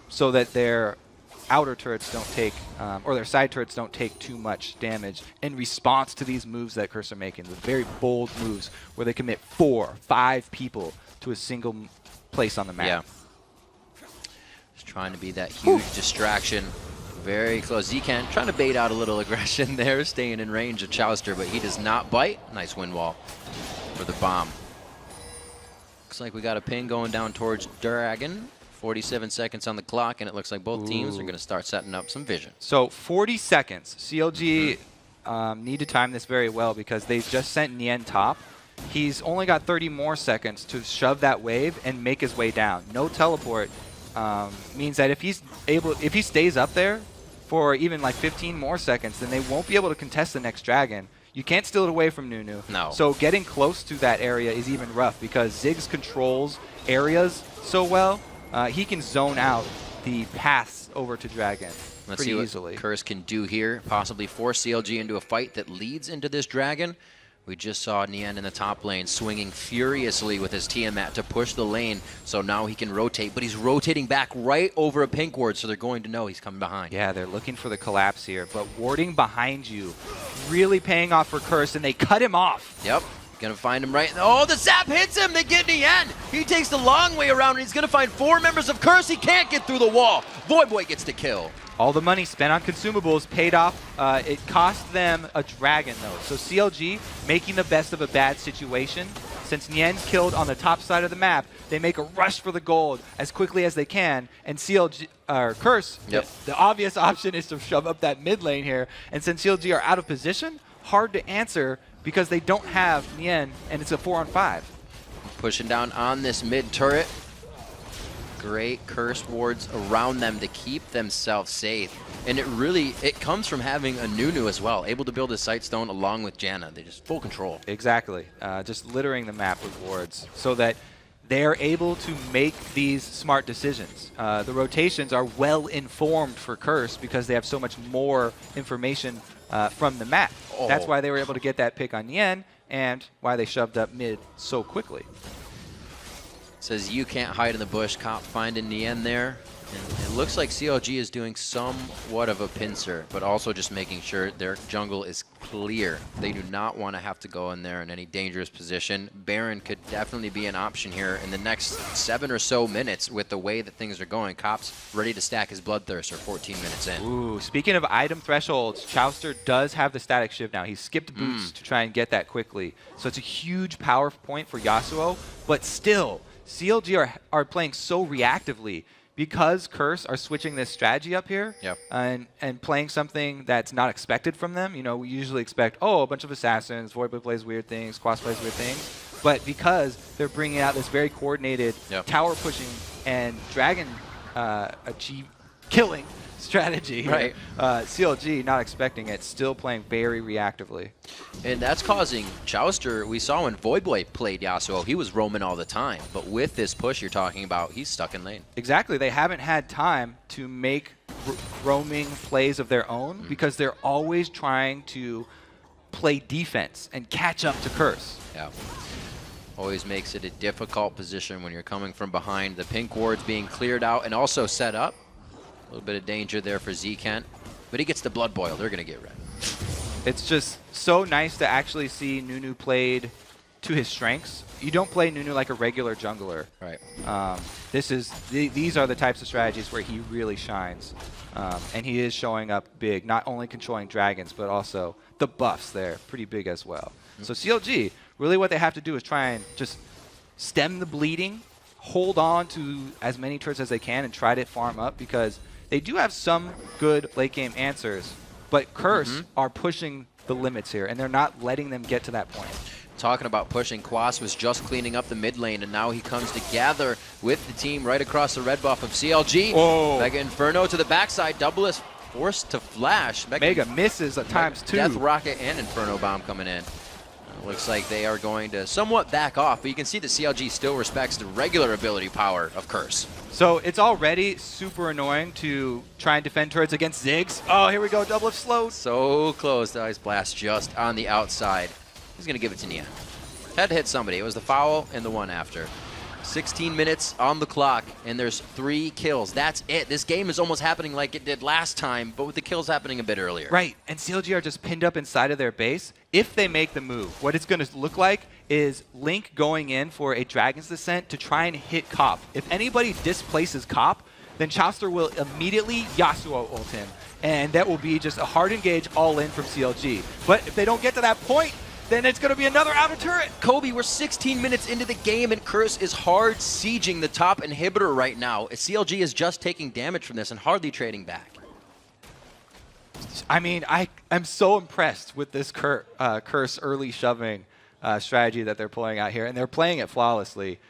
so that their outer turrets don't take, or their side turrets don't take too much damage in response to these moves that Curse are making. The very bold moves where they commit 4, 5 people to a single place on the map. Yeah. Just trying to be that huge distraction. Very close. Zekan trying to bait out a little aggression there, staying in range of Chouster, but he does not bite. Nice wind wall for the bomb. Looks like we got a ping going down towards Dragon. 47 seconds on the clock, and it looks like both teams are going to start setting up some vision. So 40 seconds. CLG need to time this very well because they've just sent Nien top. He's only got 30 more seconds to shove that wave and make his way down. No teleport means that if he stays up there for even like 15 more seconds, then they won't be able to contest the next dragon. You can't steal it away from Nunu. No. So getting close to that area is even rough because Ziggs controls areas so well. He can zone out the paths over to Dragon pretty easily. Curse can do here, possibly force CLG into a fight that leads into this Dragon. We just saw Nien in the top lane swinging furiously with his Tiamat to push the lane, so now he can rotate, but he's rotating back right over a pink ward, so they're going to know he's coming behind. Yeah, they're looking for the collapse here, but warding behind you really paying off for Curse, and they cut him off. Yep. Gonna find him right. Oh, the zap hits him. They get Nien. He takes the long way around, and he's gonna find 4 members of Curse. He can't get through the wall. Void Boy gets the kill. All the money spent on consumables paid off. It cost them a dragon, though. So CLG making the best of a bad situation. Since Nien's killed on the top side of the map, they make a rush for the gold as quickly as they can. And CLG, Curse, the obvious option is to shove up that mid lane here. And since CLG are out of position, hard to answer because they don't have Nien, and it's a 4-on-5. Pushing down on this mid turret. great curse wards around them to keep themselves safe. And it comes from having a Nunu as well, able to build a Sightstone along with Janna. They just full control. Exactly. Just littering the map with wards so that they're able to make these smart decisions. The rotations are well informed for Curse because they have so much more information from the map. Oh. That's why they were able to get that pick on Yen and why they shoved up mid so quickly. Says you can't hide in the bush. Cop finding the end there. And it looks like CLG is doing somewhat of a pincer, but also just making sure their jungle is clear. They do not want to have to go in there in any dangerous position. Baron could definitely be an option here in the next 7 or so minutes with the way that things are going. Cop's ready to stack his Bloodthirster 14 minutes in. Ooh, speaking of item thresholds, Chowster does have the static shiv now. He skipped boots to try and get that quickly. So it's a huge power point for Yasuo, but still, CLG are playing so reactively because Curse are switching this strategy up here and playing something that's not expected from them. You know, we usually expect, oh, a bunch of assassins, Voidboy plays weird things, Quas plays weird things. But because they're bringing out this very coordinated tower pushing and dragon killing strategy, right? CLG, not expecting it, still playing very reactively. And that's causing Chowster. We saw when Voidboy played Yasuo, he was roaming all the time. But with this push you're talking about, he's stuck in lane. Exactly. They haven't had time to make roaming plays of their own because they're always trying to play defense and catch up to Curse. Yeah. Always makes it a difficult position when you're coming from behind. The pink ward's being cleared out and also set up. A little bit of danger there for Z-Kent, but he gets the Blood Boil. They're going to get red. It's just so nice to actually see Nunu played to his strengths. You don't play Nunu like a regular jungler. Right. These are the types of strategies where he really shines. And he is showing up big, not only controlling dragons, but also the buffs there, pretty big as well. So CLG, really what they have to do is try and just stem the bleeding, hold on to as many turrets as they can, and try to farm up because they do have some good late game answers, but Curse are pushing the limits here, and they're not letting them get to that point. Talking about pushing, Quas was just cleaning up the mid lane, and now he comes together with the team right across the red buff of CLG. Oh. Mega Inferno to the backside. Double is forced to flash. Mega misses at times too. Death Rocket and Inferno Bomb coming in. Looks like they are going to somewhat back off, but you can see that CLG still respects the regular ability power of Curse. So it's already super annoying to try and defend turrets against Ziggs. Oh, here we go, double lift slow. So close, the Ice Blast just on the outside. He's going to give it to Nia. Had to hit somebody. It was the foul and the one after. 16 minutes on the clock, and there's 3 kills. That's it. This game is almost happening like it did last time, but with the kills happening a bit earlier. Right, and CLG are just pinned up inside of their base. If they make the move, what it's going to look like is Link going in for a Dragon's Descent to try and hit Cop. If anybody displaces Cop, then Chowster will immediately Yasuo ult him, and that will be just a hard engage all in from CLG. But if they don't get to that point, then it's going to be another outer turret. Kobe, we're 16 minutes into the game, and Curse is hard sieging the top inhibitor right now. CLG is just taking damage from this and hardly trading back. I mean, I'm so impressed with this Curse early shoving strategy that they're pulling out here, and they're playing it flawlessly.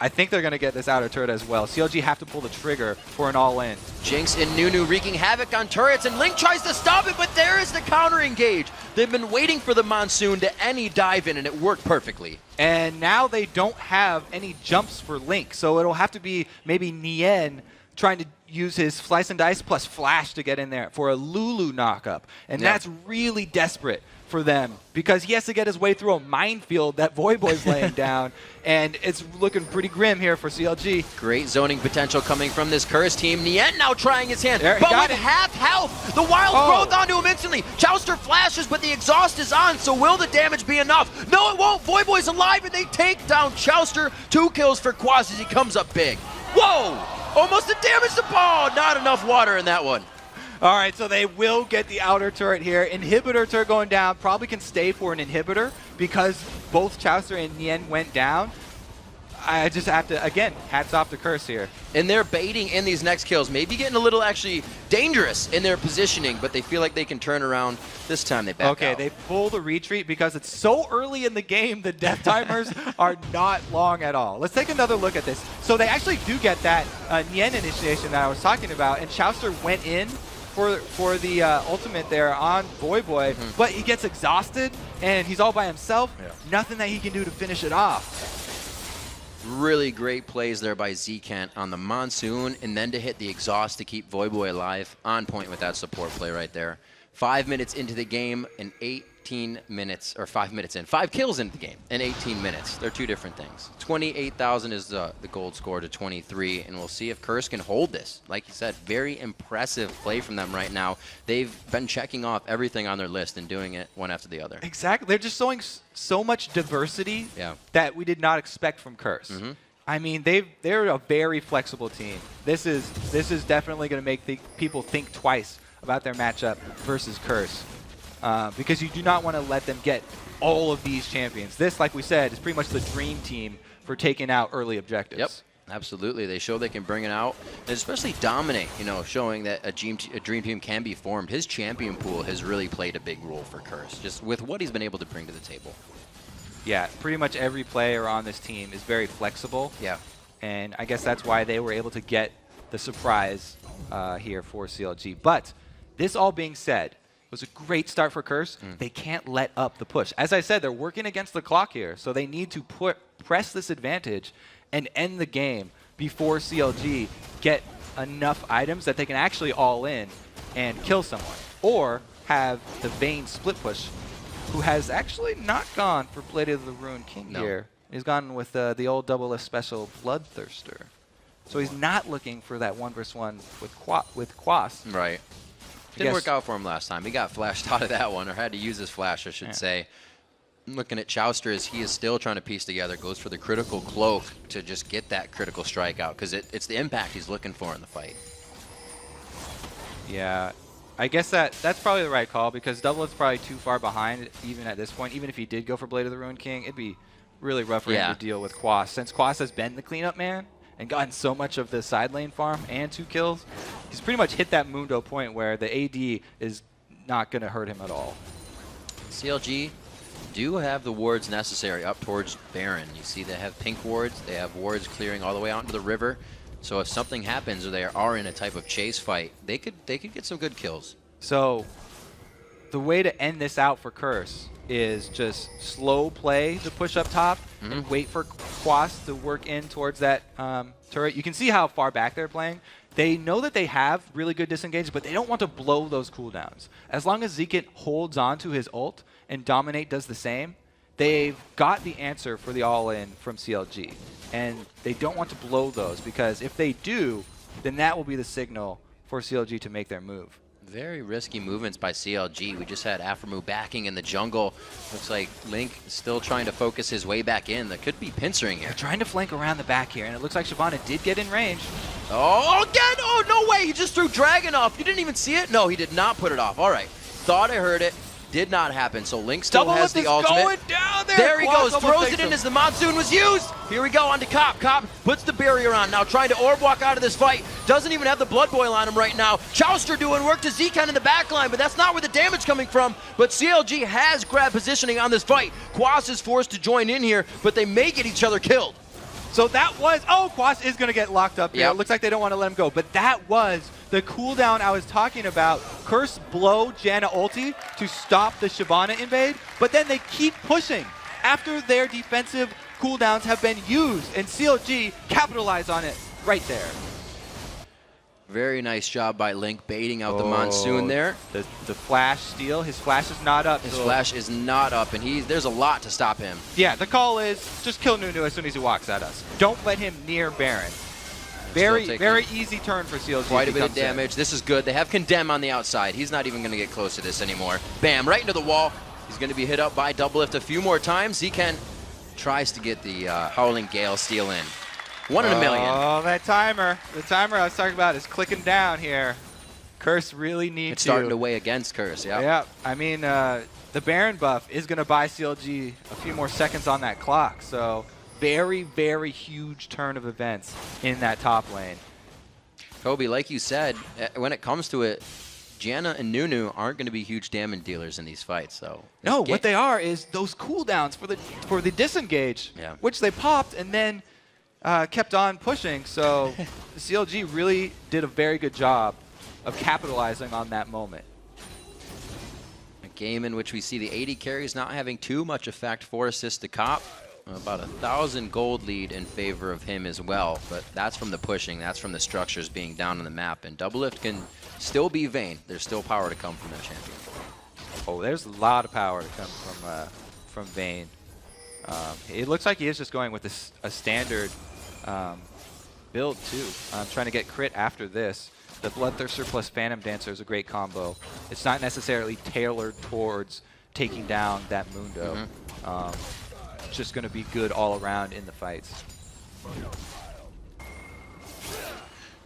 I think they're going to get this outer turret as well. CLG have to pull the trigger for an all-in. Jinx and Nunu wreaking havoc on turrets, and Link tries to stop it, but there is the counter engage. They've been waiting for the Monsoon to any dive in, and it worked perfectly. And now they don't have any jumps for Link, so it'll have to be maybe Nien trying to use his Slice and Dice plus Flash to get in there for a Lulu knockup. And that's really desperate for them because he has to get his way through a minefield that Voidboy's laying down, and it's looking pretty grim here for CLG. Great zoning potential coming from this Curse team. Nien now trying his hand, there, but with half health. The Wild Growth onto him instantly. Chowster flashes, but the exhaust is on, so will the damage be enough? No, it won't. Voidboy's alive, and they take down Chowster. 2 kills for Quas as he comes up big. Whoa! Almost a damage to ball. Not enough water in that one. All right, so they will get the outer turret here. Inhibitor turret going down. Probably can stay for an inhibitor because both Chowster and Nien went down. I just have to, again, hats off to Curse here. And they're baiting in these next kills, maybe getting a little actually dangerous in their positioning, but they feel like they can turn around. This time they back out. Okay, they pull the retreat because it's so early in the game, the death timers are not long at all. Let's take another look at this. So they actually do get that Nien initiation that I was talking about, and Chowster went in for the ultimate there on Boy Boy, but he gets exhausted, and he's all by himself. Yeah. Nothing that he can do to finish it off. Really great plays there by Z-Kent on the Monsoon, and then to hit the exhaust to keep Voyboy alive. On point with that support play right there. 5 minutes into the game and 18 minutes, or 5 minutes in. 5 kills into the game in 18 minutes. They're two different things. 28,000 is the gold score to 23, and we'll see if Curse can hold this. Like you said, very impressive play from them right now. They've been checking off everything on their list and doing it one after the other. Exactly. They're just showing so much diversity that we did not expect from Curse. I mean, they're a very flexible team. This is definitely going to make people think twice about their matchup versus Curse, because you do not want to let them get all of these champions. This, like we said, is pretty much the dream team for taking out early objectives. Yep, absolutely. They show they can bring it out, and especially dominate, you know, showing that a dream team can be formed. His champion pool has really played a big role for Curse, just with what he's been able to bring to the table. Yeah, pretty much every player on this team is very flexible. Yeah. And I guess that's why they were able to get the surprise here for CLG. But this all being said, it was a great start for Curse. They can't let up the push. As I said, they're working against the clock here, so they need to press this advantage and end the game before CLG get enough items that they can actually all in and kill someone. Or have the Vayne split push, who has actually not gone for Blade of the Ruined King here. He's gone with the old double special Bloodthirster. So he's not looking for that 1v1 with Quas. Right. Didn't work out for him last time. He got flashed out of that one, or had to use his flash, I should say. Looking at Chowster as he is still trying to piece together, goes for the critical cloak to just get that critical strike out, because it's the impact he's looking for in the fight. Yeah, I guess that's probably the right call, because Doublet's probably too far behind even at this point. Even if he did go for Blade of the Ruined King, it'd be really rough for him to deal with Quas. Since Quas has been the cleanup man and gotten so much of the side lane farm and 2 kills, he's pretty much hit that Mundo point where the AD is not going to hurt him at all. CLG do have the wards necessary up towards Baron. You see they have pink wards. They have wards clearing all the way out into the river. So if something happens or they are in a type of chase fight, they could get some good kills. So the way to end this out for Curse is just slow play the push up top and wait for Quas to work in towards that turret. You can see how far back they're playing. They know that they have really good disengage, but they don't want to blow those cooldowns. As long as Z-Kent holds on to his ult and Dominate does the same, they've got the answer for the all-in from CLG. And they don't want to blow those, because if they do, then that will be the signal for CLG to make their move. Very risky movements by CLG. We just had Aphromoo backing in the jungle. Looks like Link is still trying to focus his way back in. That could be pincering here. They're trying to flank around the back here, and it looks like Shyvana did get in range. Oh, again! Oh, no way! He just threw Dragon off. You didn't even see it? No, he did not put it off. All right. Thought I heard it. Did not happen. So Link still has the ultimate. Going down there. There he goes. Throws it in as the Monsoon was used. Here we go on to Cop. Cop puts the barrier on. Now trying to orb walk out of this fight. Doesn't even have the Blood Boil on him right now. Chowster doing work to Z-Kent in the back line, but that's not where the damage coming from. But CLG has grabbed positioning on this fight. Quas is forced to join in here, but they may get each other killed. So that was, Quas is going to get locked up here. Yep. It looks like they don't want to let him go. But that was the cooldown I was talking about. Curse blow Janna ulti to stop the Shyvana invade, but then they keep pushing after their defensive cooldowns have been used, and CLG capitalize on it right there. Very nice job by Link baiting out the Monsoon there. The flash steal, his flash is not up. His flash is not up, and there's a lot to stop him. Yeah, the call is just kill Nunu as soon as he walks at us. Don't let him near Baron. Very easy turn for CLG. Quite a bit of damage. This is good. They have Condemn on the outside. He's not even going to get close to this anymore. Bam, right into the wall. He's going to be hit up by Doublelift a few more times. Z-Kent tries to get the Howling Gale steal in. 1 in a million. Oh, that timer. The timer I was talking about is clicking down here. Curse really needs It's starting to weigh against Curse, yeah. Yeah, I mean, the Baron buff is going to buy CLG a few more seconds on that clock, so very, very huge turn of events in that top lane. Kobe, like you said, when it comes to it, Janna and Nunu aren't going to be huge damage dealers in these fights. So no, what they are is those cooldowns for the disengage, which they popped and then kept on pushing. So the CLG really did a very good job of capitalizing on that moment. A game in which we see the 80 carries not having too much effect. 4 assists to Cop. About 1,000 gold lead in favor of him as well, but that's from the pushing. That's from the structures being down on the map. And Doublelift can still be Vayne. There's still power to come from that champion. Oh, there's a lot of power to come from Vayne. It looks like he is just going with a standard build too. Trying to get crit after this. The Bloodthirster plus Phantom Dancer is a great combo. It's not necessarily tailored towards taking down that Mundo. It's just going to be good all around in the fights.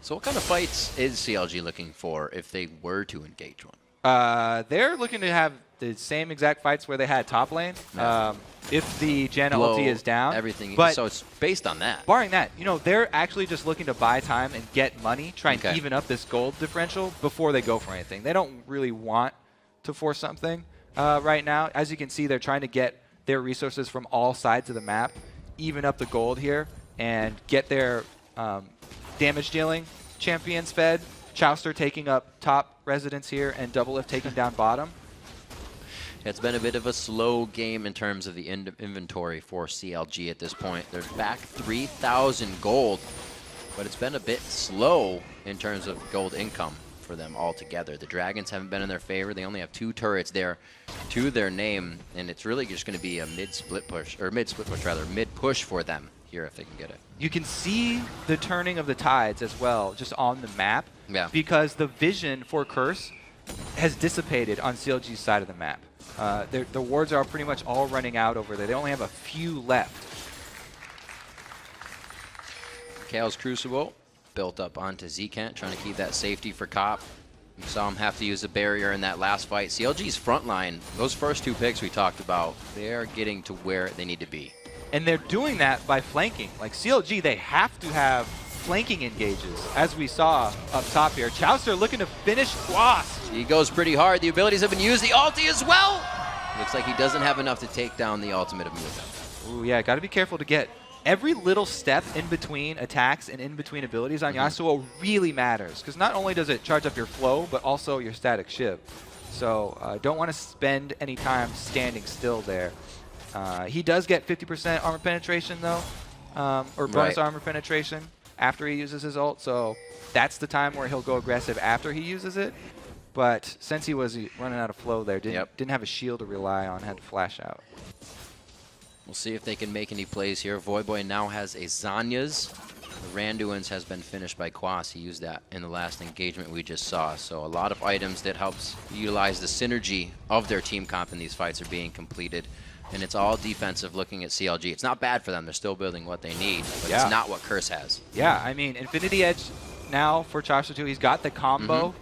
So what kind of fights is CLG looking for if they were to engage one? They're looking to have the same exact fights where they had top lane. If the Janna ulti is down. Everything. But so it's based on that. Barring that, you know, they're actually just looking to buy time and get money, try and even up this gold differential before they go for anything. They don't really want to force something right now. As you can see, they're trying to get their resources from all sides of the map, even up the gold here, and get their damage dealing champions fed. Chowster taking up top residence here, and Doublelift taking down bottom. It's been a bit of a slow game in terms of the inventory for CLG at this point. They're back 3,000 gold, but it's been a bit slow in terms of gold income for them altogether. The Dragons haven't been in their favor. They only have 2 turrets there to their name, and it's really just going to be a mid-split push, or mid-push for them here if they can get it. You can see the turning of the tides as well, just on the map, because the vision for Curse has dissipated on CLG's side of the map. The wards are pretty much all running out over there. They only have a few left. Chaos Crucible built up onto Zkent, trying to keep that safety for Cop. We saw him have to use a barrier in that last fight. CLG's front line, those first 2 picks we talked about, they're getting to where they need to be. And they're doing that by flanking. Like CLG, they have to have flanking engages, as we saw up top here. Chowster looking to finish Quas. He goes pretty hard. The abilities have been used. The ulti as well. Looks like he doesn't have enough to take down the ultimate of Mundo. Ooh, yeah, got to be careful to get every little step in between attacks and in between abilities on Yasuo really matters, because not only does it charge up your flow, but also your static shiv. So don't want to spend any time standing still there. He does get 50% armor penetration though, or bonus armor penetration after he uses his ult, so that's the time where he'll go aggressive after he uses it. But since he was running out of flow there, didn't have a shield to rely on, had to flash out. We'll see if they can make any plays here. Voyboy now has a Zanya's. The Randuin's has been finished by Quas. He used that in the last engagement we just saw. So a lot of items that helps utilize the synergy of their team comp in these fights are being completed. And it's all defensive looking at CLG. It's not bad for them. They're still building what they need, but it's not what Curse has. Yeah, I mean, Infinity Edge now for Chowster 2. He's got the combo,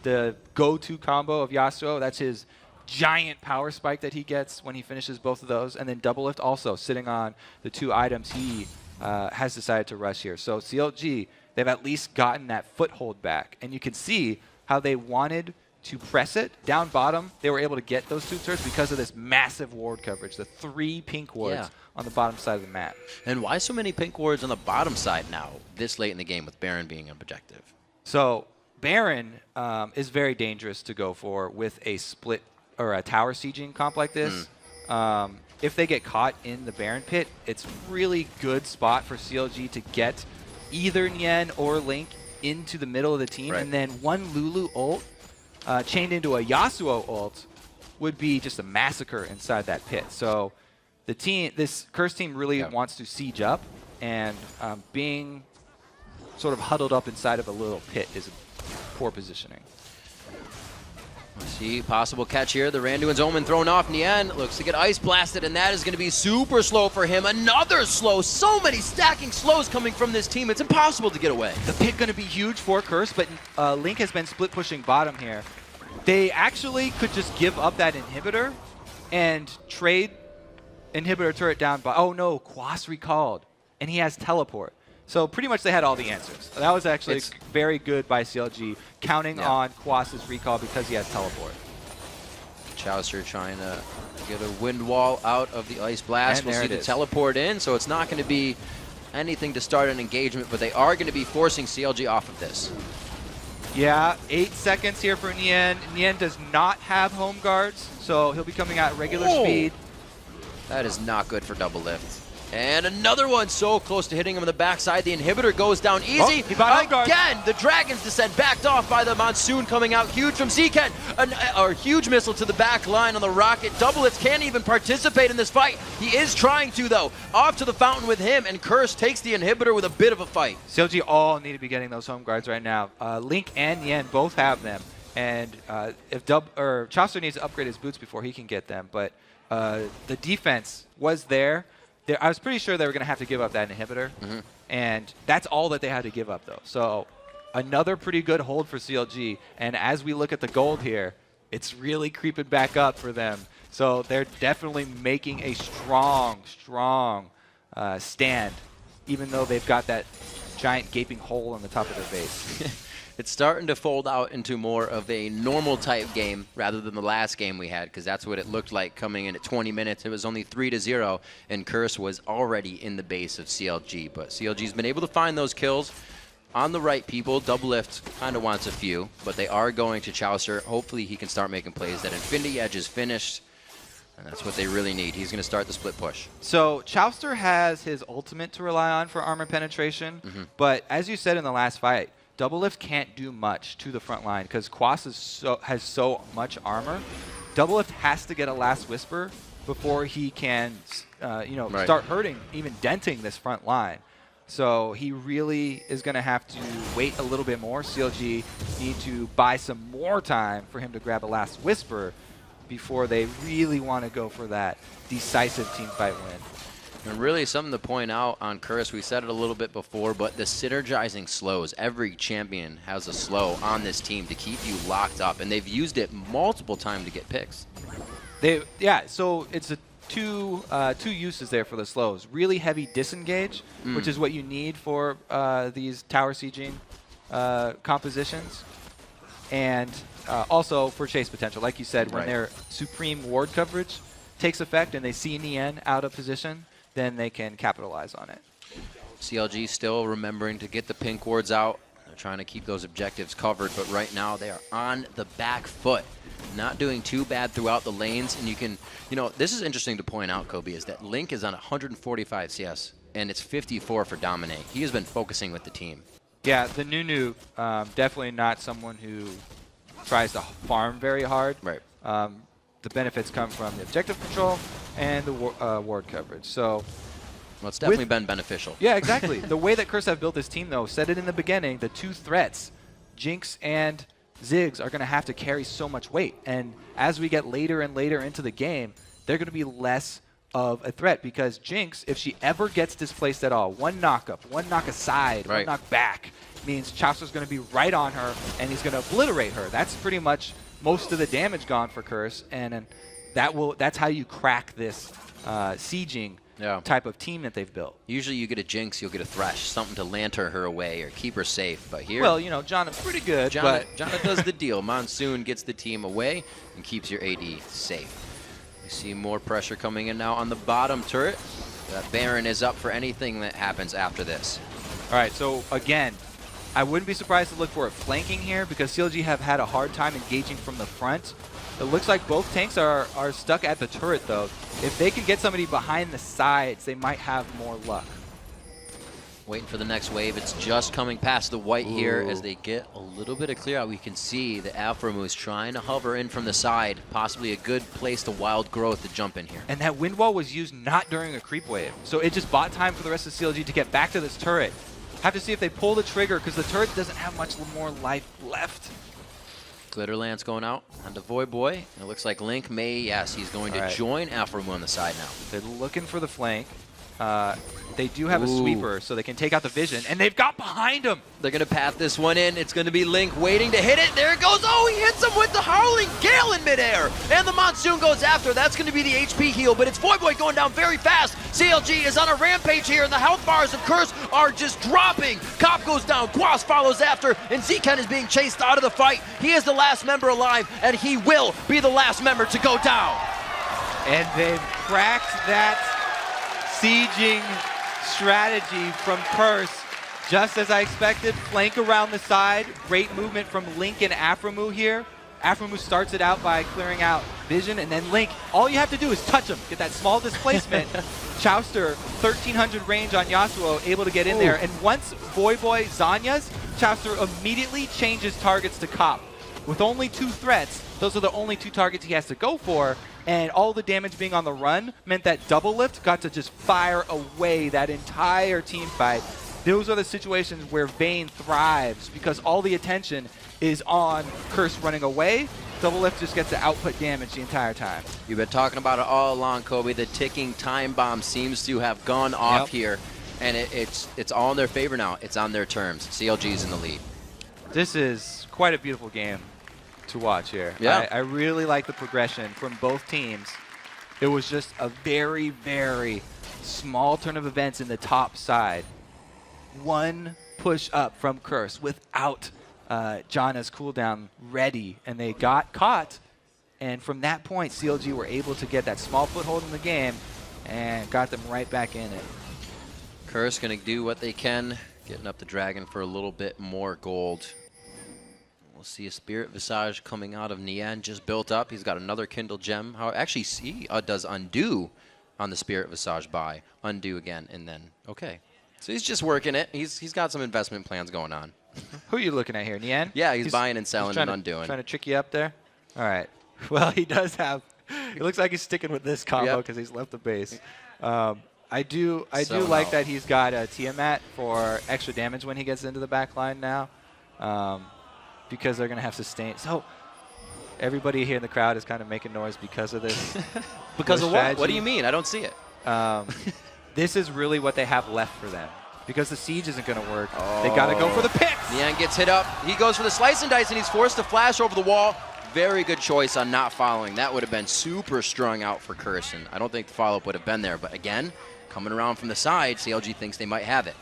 the go-to combo of Yasuo. That's his giant power spike that he gets when he finishes both of those. And then Doublelift also sitting on the 2 items he has decided to rush here. So CLG, they've at least gotten that foothold back. And you can see how they wanted to press it. Down bottom, they were able to get those 2 turrets because of this massive ward coverage, the 3 pink wards on the bottom side of the map. And why so many pink wards on the bottom side now, this late in the game with Baron being objective? So Baron is very dangerous to go for with a split or a tower sieging comp like this. If they get caught in the Baron pit, it's really good spot for CLG to get either Nien or Link into the middle of the team, and then one Lulu ult chained into a Yasuo ult would be just a massacre inside that pit. So the team, this Curse team really wants to siege up, and being sort of huddled up inside of a little pit is poor positioning. See, possible catch here. The Randuin's Omen thrown off. Nien looks to get ice blasted, and that is going to be super slow for him. Another slow. So many stacking slows coming from this team. It's impossible to get away. The pit going to be huge for Curse, but Link has been split pushing bottom here. They actually could just give up that inhibitor and trade inhibitor turret down by, oh no, Quas recalled, and he has teleport. So pretty much they had all the answers. That was actually very good by CLG, counting on Quas's recall because he has teleport. Chaucer trying to get a wind wall out of the Ice Blast. And we'll see the teleport in, so it's not going to be anything to start an engagement, but they are going to be forcing CLG off of this. Yeah, 8 seconds here for Nien. Nien does not have home guards, so he'll be coming out at regular speed. That is not good for Double Lift. And another one so close to hitting him on the backside. The inhibitor goes down easy. He bought home guard. Again, the Dragon's Descent backed off by the Monsoon coming out huge from Zken. A huge missile to the back line on the rocket. Double Lift can't even participate in this fight. He is trying to, though. Off to the fountain with him, and Curse takes the inhibitor with a bit of a fight. CLG all need to be getting those home guards right now. Link and Nien both have them. And if Chaucer needs to upgrade his boots before he can get them. But the defense was there. I was pretty sure they were going to have to give up that inhibitor, and that's all that they had to give up, though. So another pretty good hold for CLG, and as we look at the gold here, it's really creeping back up for them. So they're definitely making a strong stand, even though they've got that giant gaping hole on the top of their base. It's starting to fold out into more of a normal type game rather than the last game we had, because that's what it looked like coming in at 20 minutes. It was only 3-0, and Curse was already in the base of CLG. But CLG's been able to find those kills on the right people. Double Lift kind of wants a few, but they are going to Chaucer. Hopefully he can start making plays. That Infinity Edge is finished, and that's what they really need. He's going to start the split push. So Chaucer has his ultimate to rely on for armor penetration, but as you said in the last fight, Double Lift can't do much to the front line because Quas has so much armor. Double Lift has to get a last Whisper before he can, start hurting, even denting this front line. So he really is going to have to wait a little bit more. CLG need to buy some more time for him to grab a last Whisper before they really want to go for that decisive team fight win. And really something to point out on Curse, we said it a little bit before, but the synergizing slows. Every champion has a slow on this team to keep you locked up, and they've used it multiple times to get picks. So it's a two uses there for the slows. Really heavy disengage, which is what you need for these tower sieging compositions, and also for chase potential. Like you said, when their supreme ward coverage takes effect and they see Nien out of position, then they can capitalize on it. CLG still remembering to get the pink wards out. They're trying to keep those objectives covered, but right now they are on the back foot. Not doing too bad throughout the lanes, and you can, this is interesting to point out, Kobe, is that Link is on 145 CS, and it's 54 for Dominate. He has been focusing with the team. Yeah, the Nunu, definitely not someone who tries to farm very hard. Right. The benefits come from the objective control and the ward coverage. So, well, it's definitely been beneficial. Yeah, exactly. The way that Curse have built this team, though, said it in the beginning, the two threats, Jinx and Ziggs, are going to have to carry so much weight. And as we get later and later into the game, they're going to be less of a threat because Jinx, if she ever gets displaced at all, one knock up, one knock aside, one knock back, means Chaucer's going to be right on her and he's going to obliterate her. That's pretty much most of the damage gone for Curse, and that's how you crack this sieging type of team that they've built. Usually you get a Jinx, you'll get a Thresh, something to lantern her away or keep her safe. But here, well, Janna's pretty good. Janna does the deal. Monsoon gets the team away and keeps your AD safe. We see more pressure coming in now on the bottom turret. That Baron is up for anything that happens after this. All right, so again, I wouldn't be surprised to look for a flanking here because CLG have had a hard time engaging from the front. It looks like both tanks are stuck at the turret, though. If they could get somebody behind the sides, they might have more luck. Waiting for the next wave. It's just coming past the white here as they get a little bit of clear out. We can see the Alpha Moose trying to hover in from the side. Possibly a good place to Wild Growth to jump in here. And that wind wall was used not during a creep wave. So it just bought time for the rest of CLG to get back to this turret. Have to see if they pull the trigger because the turret doesn't have much more life left. Glitterlance going out onto Void Boy. It looks like Link may, yes, he's going to join Alpha Moon on the side now. They're looking for the flank. they do have a sweeper, so they can take out the vision, and they've got behind him. They're going to path this one in. It's going to be Link waiting to hit it. There it goes. Oh, he hits him with the Howling Gale in midair. And the Monsoon goes after. That's going to be the HP heal, but it's Voyboy going down very fast. CLG is on a rampage here, and the health bars of Curse are just dropping. Cop goes down. Quas follows after, and Zken is being chased out of the fight. He is the last member alive, and he will be the last member to go down. And they've cracked that sieging strategy from Curse. Just as I expected, flank around the side. Great movement from Link and Aframu here. Aframu starts it out by clearing out vision, and then Link, all you have to do is touch him, get that small displacement. Chowster, 1300 range on Yasuo, able to get in there. And once Voyboy Zanya's, Chowster immediately changes targets to Cop. With only 2 threats, those are the only 2 targets he has to go for, and all the damage being on the run meant that Double Lift got to just fire away that entire team fight. Those are the situations where Vayne thrives because all the attention is on Curse running away. Double Lift just gets to output damage the entire time. You've been talking about it all along, Kobe. The ticking time bomb seems to have gone off here, and it's all in their favor now. It's on their terms. CLG's in the lead. This is quite a beautiful game to watch here. Yeah. I really like the progression from both teams. It was just a very, very small turn of events in the top side. One push up from Curse without Janna's cooldown ready, and they got caught. And from that point, CLG were able to get that small foothold in the game and got them right back in it. Curse going to do what they can, getting up the Dragon for a little bit more gold. We'll see a Spirit Visage coming out of Nian, just built up. He's got another Kindle Gem. Actually, he does undo on the Spirit Visage buy. Undo again, and then, okay. So he's just working it. He's got some investment plans going on. Who are you looking at here, Nian? Yeah, he's buying and selling and undoing. Trying to trick you up there? All right. Well, he does have, it looks like he's sticking with this combo because he's left the base. I do like that he's got a Tiamat for extra damage when he gets into the back line now. Because they're going to have sustain. So everybody here in the crowd is kind of making noise because of this. Because of what? What do you mean? I don't see it. This is really what they have left for them. Because the siege isn't going to work. They got to go for the picks. Nian gets hit up. He goes for the slice and dice, and he's forced to flash over the wall. Very good choice on not following. That would have been super strung out for Curse, and I don't think the follow-up would have been there. But again, coming around from the side, CLG thinks they might have it.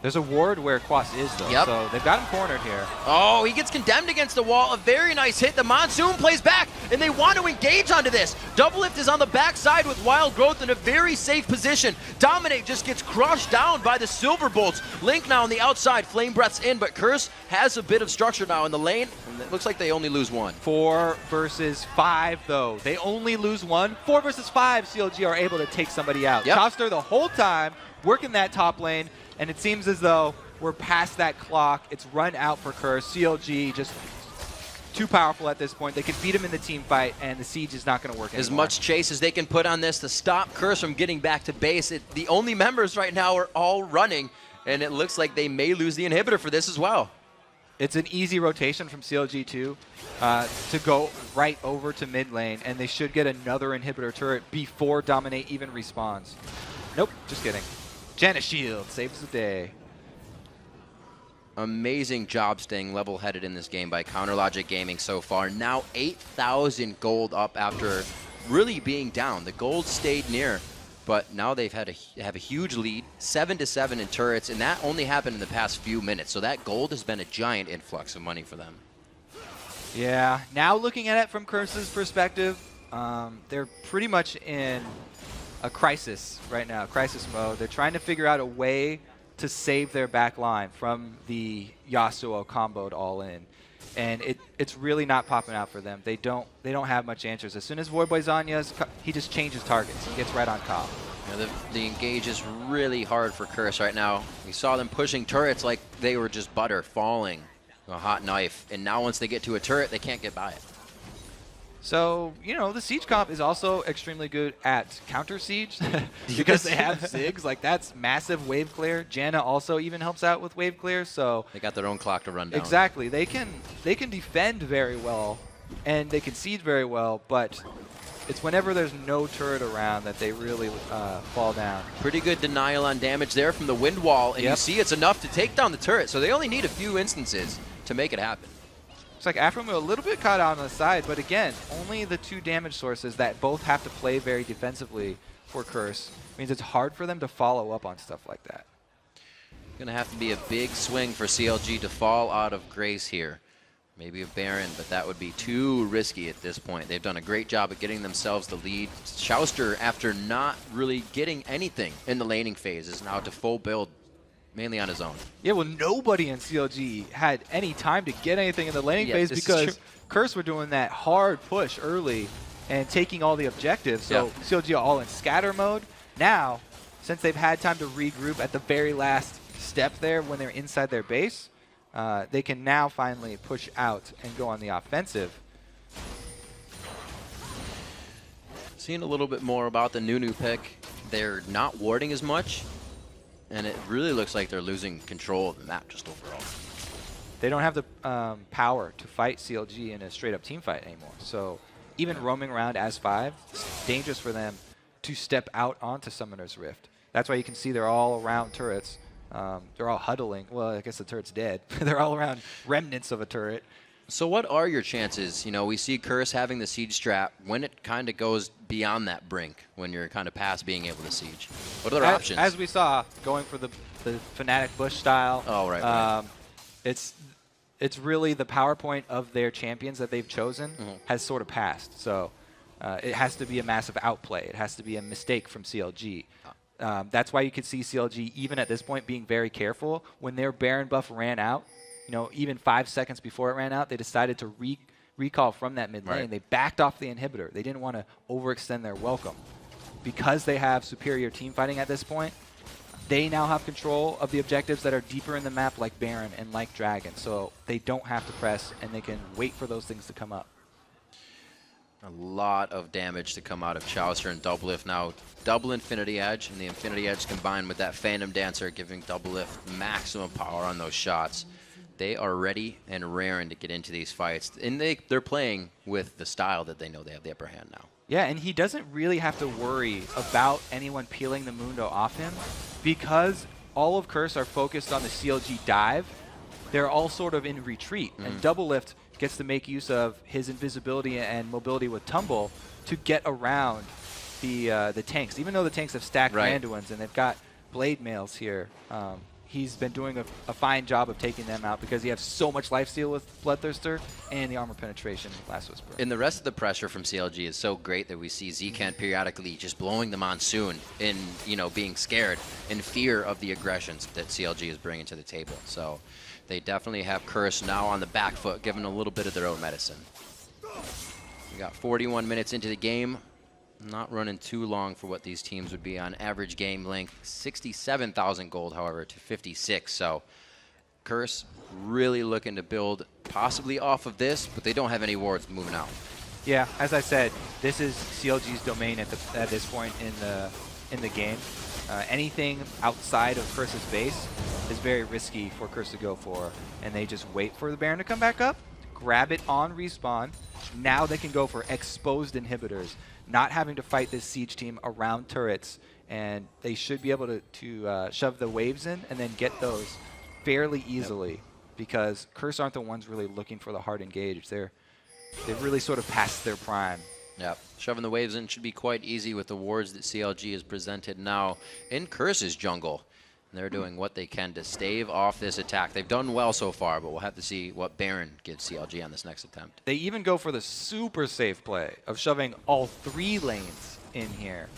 There's a ward where Quas is, though, so they've got him cornered here. Oh, he gets condemned against the wall. A very nice hit. The Monsoon plays back, and they want to engage onto this. Double Lift is on the backside with Wild Growth in a very safe position. Dominate just gets crushed down by the Silver Bolts. Link now on the outside. Flame Breath's in, but Curse has a bit of structure now in the lane, and it looks like they only lose 1. 4 versus 5, though. They only lose 1. 4 versus 5, CLG are able to take somebody out. Chowster the whole time working that top lane. And it seems as though we're past that clock. It's run out for Curse. CLG just too powerful at this point. They can beat him in the team fight, and the siege is not going to work anymore. As much chase as they can put on this to stop Curse from getting back to base. The only members right now are all running, and it looks like they may lose the inhibitor for this as well. It's an easy rotation from CLG too, to go right over to mid lane, and they should get another inhibitor turret before Dominate even respawns. Nope, just kidding. Janna Shield saves the day. Amazing job staying level-headed in this game by CounterLogic Gaming so far. Now 8,000 gold up after really being down. The gold stayed near, but now they've have a huge lead, 7-7 in turrets, and that only happened in the past few minutes. So that gold has been a giant influx of money for them. Yeah, now looking at it from Curse's perspective, they're pretty much in a crisis right now, crisis mode. They're trying to figure out a way to save their back line from the Yasuo comboed all in. And it's really not popping out for them. They don't have much answers. As soon as Voyboy Zanya's, he just changes targets and gets right on top. Yeah, the engage is really hard for Curse right now. We saw them pushing turrets like they were just butter falling, a hot knife. And now once they get to a turret, they can't get by it. So, you know, the Siege comp is also extremely good at counter Siege because they have Ziggs. Like, that's massive wave clear. Janna also even helps out with wave clear, so... They got their own clock to run down. Exactly. They can defend very well, and they can Siege very well, but it's whenever there's no turret around that they really fall down. Pretty good denial on damage there from the wind wall, and you Yep. see it's enough to take down the turret, so they only need a few instances to make it happen. It's like Afromu a little bit caught out on the side, but again, only the 2 damage sources that both have to play very defensively for Curse means it's hard for them to follow up on stuff like that. Gonna have to be a big swing for CLG to fall out of grace here. Maybe a Baron, but that would be too risky at this point. They've done a great job of getting themselves the lead. Chauster, after not really getting anything in the laning phase, is now to full build, mainly on his own. Yeah, well, nobody in CLG had any time to get anything in the laning Yeah, phase this is because true. Curse were doing that hard push early and taking all the objectives. So CLG are all in scatter mode. Now, since they've had time to regroup at the very last step there when they're inside their base, they can now finally push out and go on the offensive. Seeing a little bit more about the Nunu pick. They're not warding as much, and it really looks like they're losing control of the map just overall. They don't have the power to fight CLG in a straight-up team fight anymore. So even roaming around as 5, it's dangerous for them to step out onto Summoner's Rift. That's why you can see they're all around turrets. They're all huddling. Well, I guess the turret's dead. They're all around remnants of a turret. So what are your chances? You know, we see Curse having the siege strat when it kind of goes beyond that brink, when you're kind of past being able to siege. What other options? As we saw, going for the Fnatic Bush style. Oh, right. It's really the PowerPoint of their champions that they've chosen has sort of passed. So it has to be a massive outplay. It has to be a mistake from CLG. That's why you could see CLG, even at this point, being very careful. When their Baron buff ran out, you know, even 5 seconds before it ran out, they decided to recall from that mid lane. Right. They backed off the inhibitor. They didn't want to overextend their welcome. Because they have superior team fighting at this point, they now have control of the objectives that are deeper in the map, like Baron and like Dragon. So they don't have to press, and they can wait for those things to come up. A lot of damage to come out of Chaucer and Doublelift now. Double Infinity Edge, and the Infinity Edge combined with that Phantom Dancer giving Doublelift maximum power on those shots. They are ready and raring to get into these fights. And they're playing with the style that they know they have the upper hand now. Yeah, and he doesn't really have to worry about anyone peeling the Mundo off him because all of Curse are focused on the CLG dive. They're all sort of in retreat, and Doublelift gets to make use of his invisibility and mobility with Tumble to get around the tanks. Even though the tanks have stacked Randuins and they've got Blade Mails here, he's been doing a fine job of taking them out because he has so much lifesteal with Bloodthirster and the armor penetration with Last Whisper. And the rest of the pressure from CLG is so great that we see Zcan periodically just blowing the Monsoon in, you know, being scared in fear of the aggressions that CLG is bringing to the table. So they definitely have Curse now on the back foot, giving a little bit of their own medicine. We got 41 minutes into the game. Not running too long for what these teams would be on average game length. 67,000 gold, however, to 56. So Curse really looking to build possibly off of this, but they don't have any wards moving out. Yeah, as I said, this is CLG's domain at this point in the game. Anything outside of Curse's base is very risky for Curse to go for, and they just wait for the Baron to come back up, grab it on respawn. Now they can go for exposed inhibitors, not having to fight this siege team around turrets, and they should be able to shove the waves in and then get those fairly easily because Curse aren't the ones really looking for the hard engage. They've really sort of passed their prime. Yep. Shoving the waves in should be quite easy with the wards that CLG has presented now in Curse's jungle. And they're doing what they can to stave off this attack. They've done well so far, but we'll have to see what Baron gives CLG on this next attempt. They even go for the super safe play of shoving all 3 lanes in here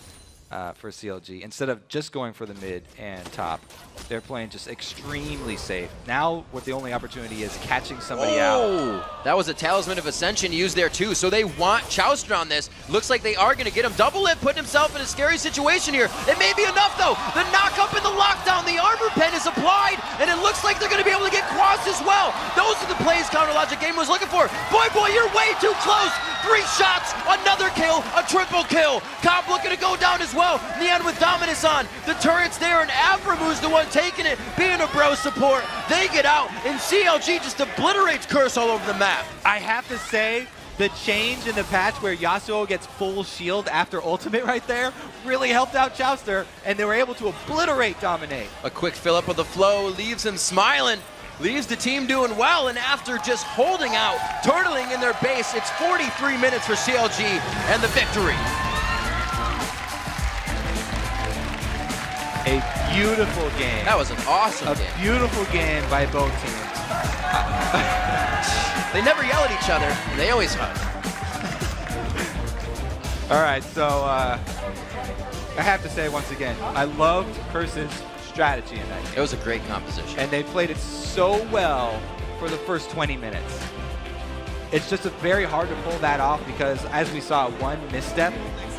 for CLG. Instead of just going for the mid and top, they're playing just extremely safe. Now what the only opportunity is catching somebody out. That was a Talisman of Ascension used there too, so they want Chauster on this. Looks like they are going to get him. Doublelift putting himself in a scary situation here. It may be enough though. The knock up in the lockdown, the armor pen is applied, and it looks like they're going to be able to get Quas as well. Those are the plays Counter Logic Game was looking for. Boy, you're way too close. 3 shots, another kill, a triple kill. Cobb looking to go down as well. Neon with Dominus on. The turret's there, and Avramu's the one taking it, being a bro support. They get out, and CLG just obliterates Curse all over the map. I have to say, the change in the patch where Yasuo gets full shield after ultimate right there really helped out Chowster, and they were able to obliterate Dominate. A quick fill up of the flow leaves him smiling, leaves the team doing well, and after just holding out, turtling in their base, it's 43 minutes for CLG and the victory. A beautiful game. That was an awesome game. A beautiful game by both teams. They never yell at each other, and they always hug. All right, so I have to say once again, I loved Curse's strategy in that game. It was a great composition. And they played it so well for the first 20 minutes. It's just very hard to pull that off because, as we saw, one misstep,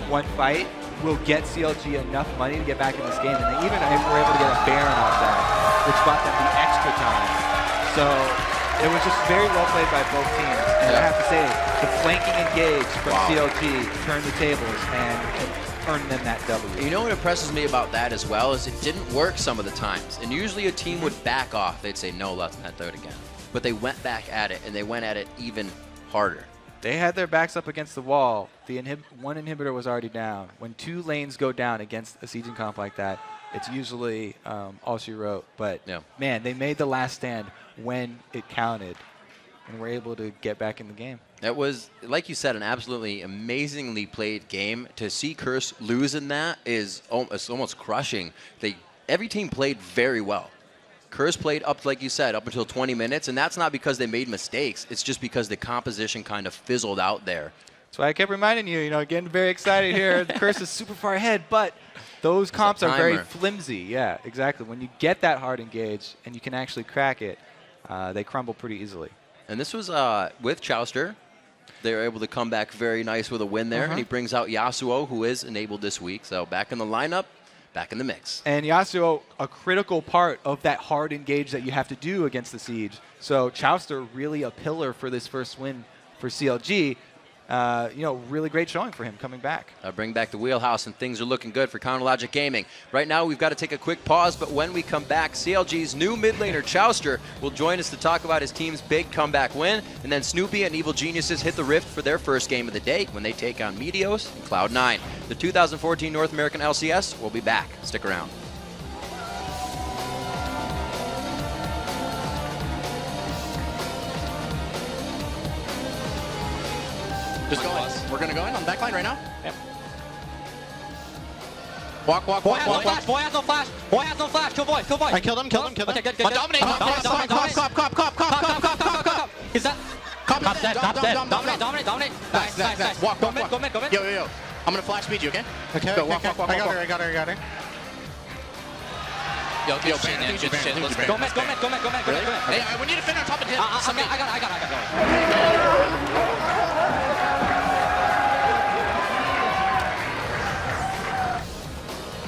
one fight, will get CLG enough money to get back in this game. And they even were able to get a Baron off that, which bought them the extra time. So it was just very well played by both teams. And I have to say, the flanking engage from CLG turned the tables and earned them that W. You know what impresses me about that as well is it didn't work some of the times. And usually a team would back off. They'd say, no, let's not do it again. But they went back at it, and they went at it even harder. They had their backs up against the wall. The one inhibitor was already down. When two lanes go down against a sieging comp like that, it's usually all she wrote. But, man, they made the last stand when it counted and were able to get back in the game. That was, like you said, an absolutely amazingly played game. To see Curse lose in that is almost crushing. Every team played very well. Curse played up, like you said, up until 20 minutes, and that's not because they made mistakes. It's just because the composition kind of fizzled out there. That's why I kept reminding you, getting very excited here. The Curse is super far ahead, but those comps are very flimsy. Yeah, exactly. When you get that hard engage and you can actually crack it, they crumble pretty easily. And this was with Chowster. They were able to come back very nice with a win there, and he brings out Yasuo, who is enabled this week. So back in the lineup. Back in the mix. And Yasuo, a critical part of that hard engage that you have to do against the Siege. So Chowster really a pillar for this first win for CLG. Really great showing for him coming back. Bring back the wheelhouse, and things are looking good for Counterlogic Gaming. Right now, we've got to take a quick pause, but when we come back, CLG's new mid laner, Chowster, will join us to talk about his team's big comeback win, and then Snoopy and Evil Geniuses hit the Rift for their first game of the day when they take on Meteos and Cloud9. The 2014 North American LCS will be back. Stick around. Just go in. We're going to go in on the back line right now? Yep. Walk. Boy has no flash. Boy has no flash. Boy has no flash. Kill boy. I killed him. Okay, good. Dominate. Cop. Is that? Cop dead. Dominate. Nice. Walk. Go mid. Yo. I'm going to flash speed you, okay? Okay. Go, walk. I got her. Yo, good shit. Go mid. Hey, we need to finish on top of him. I got it.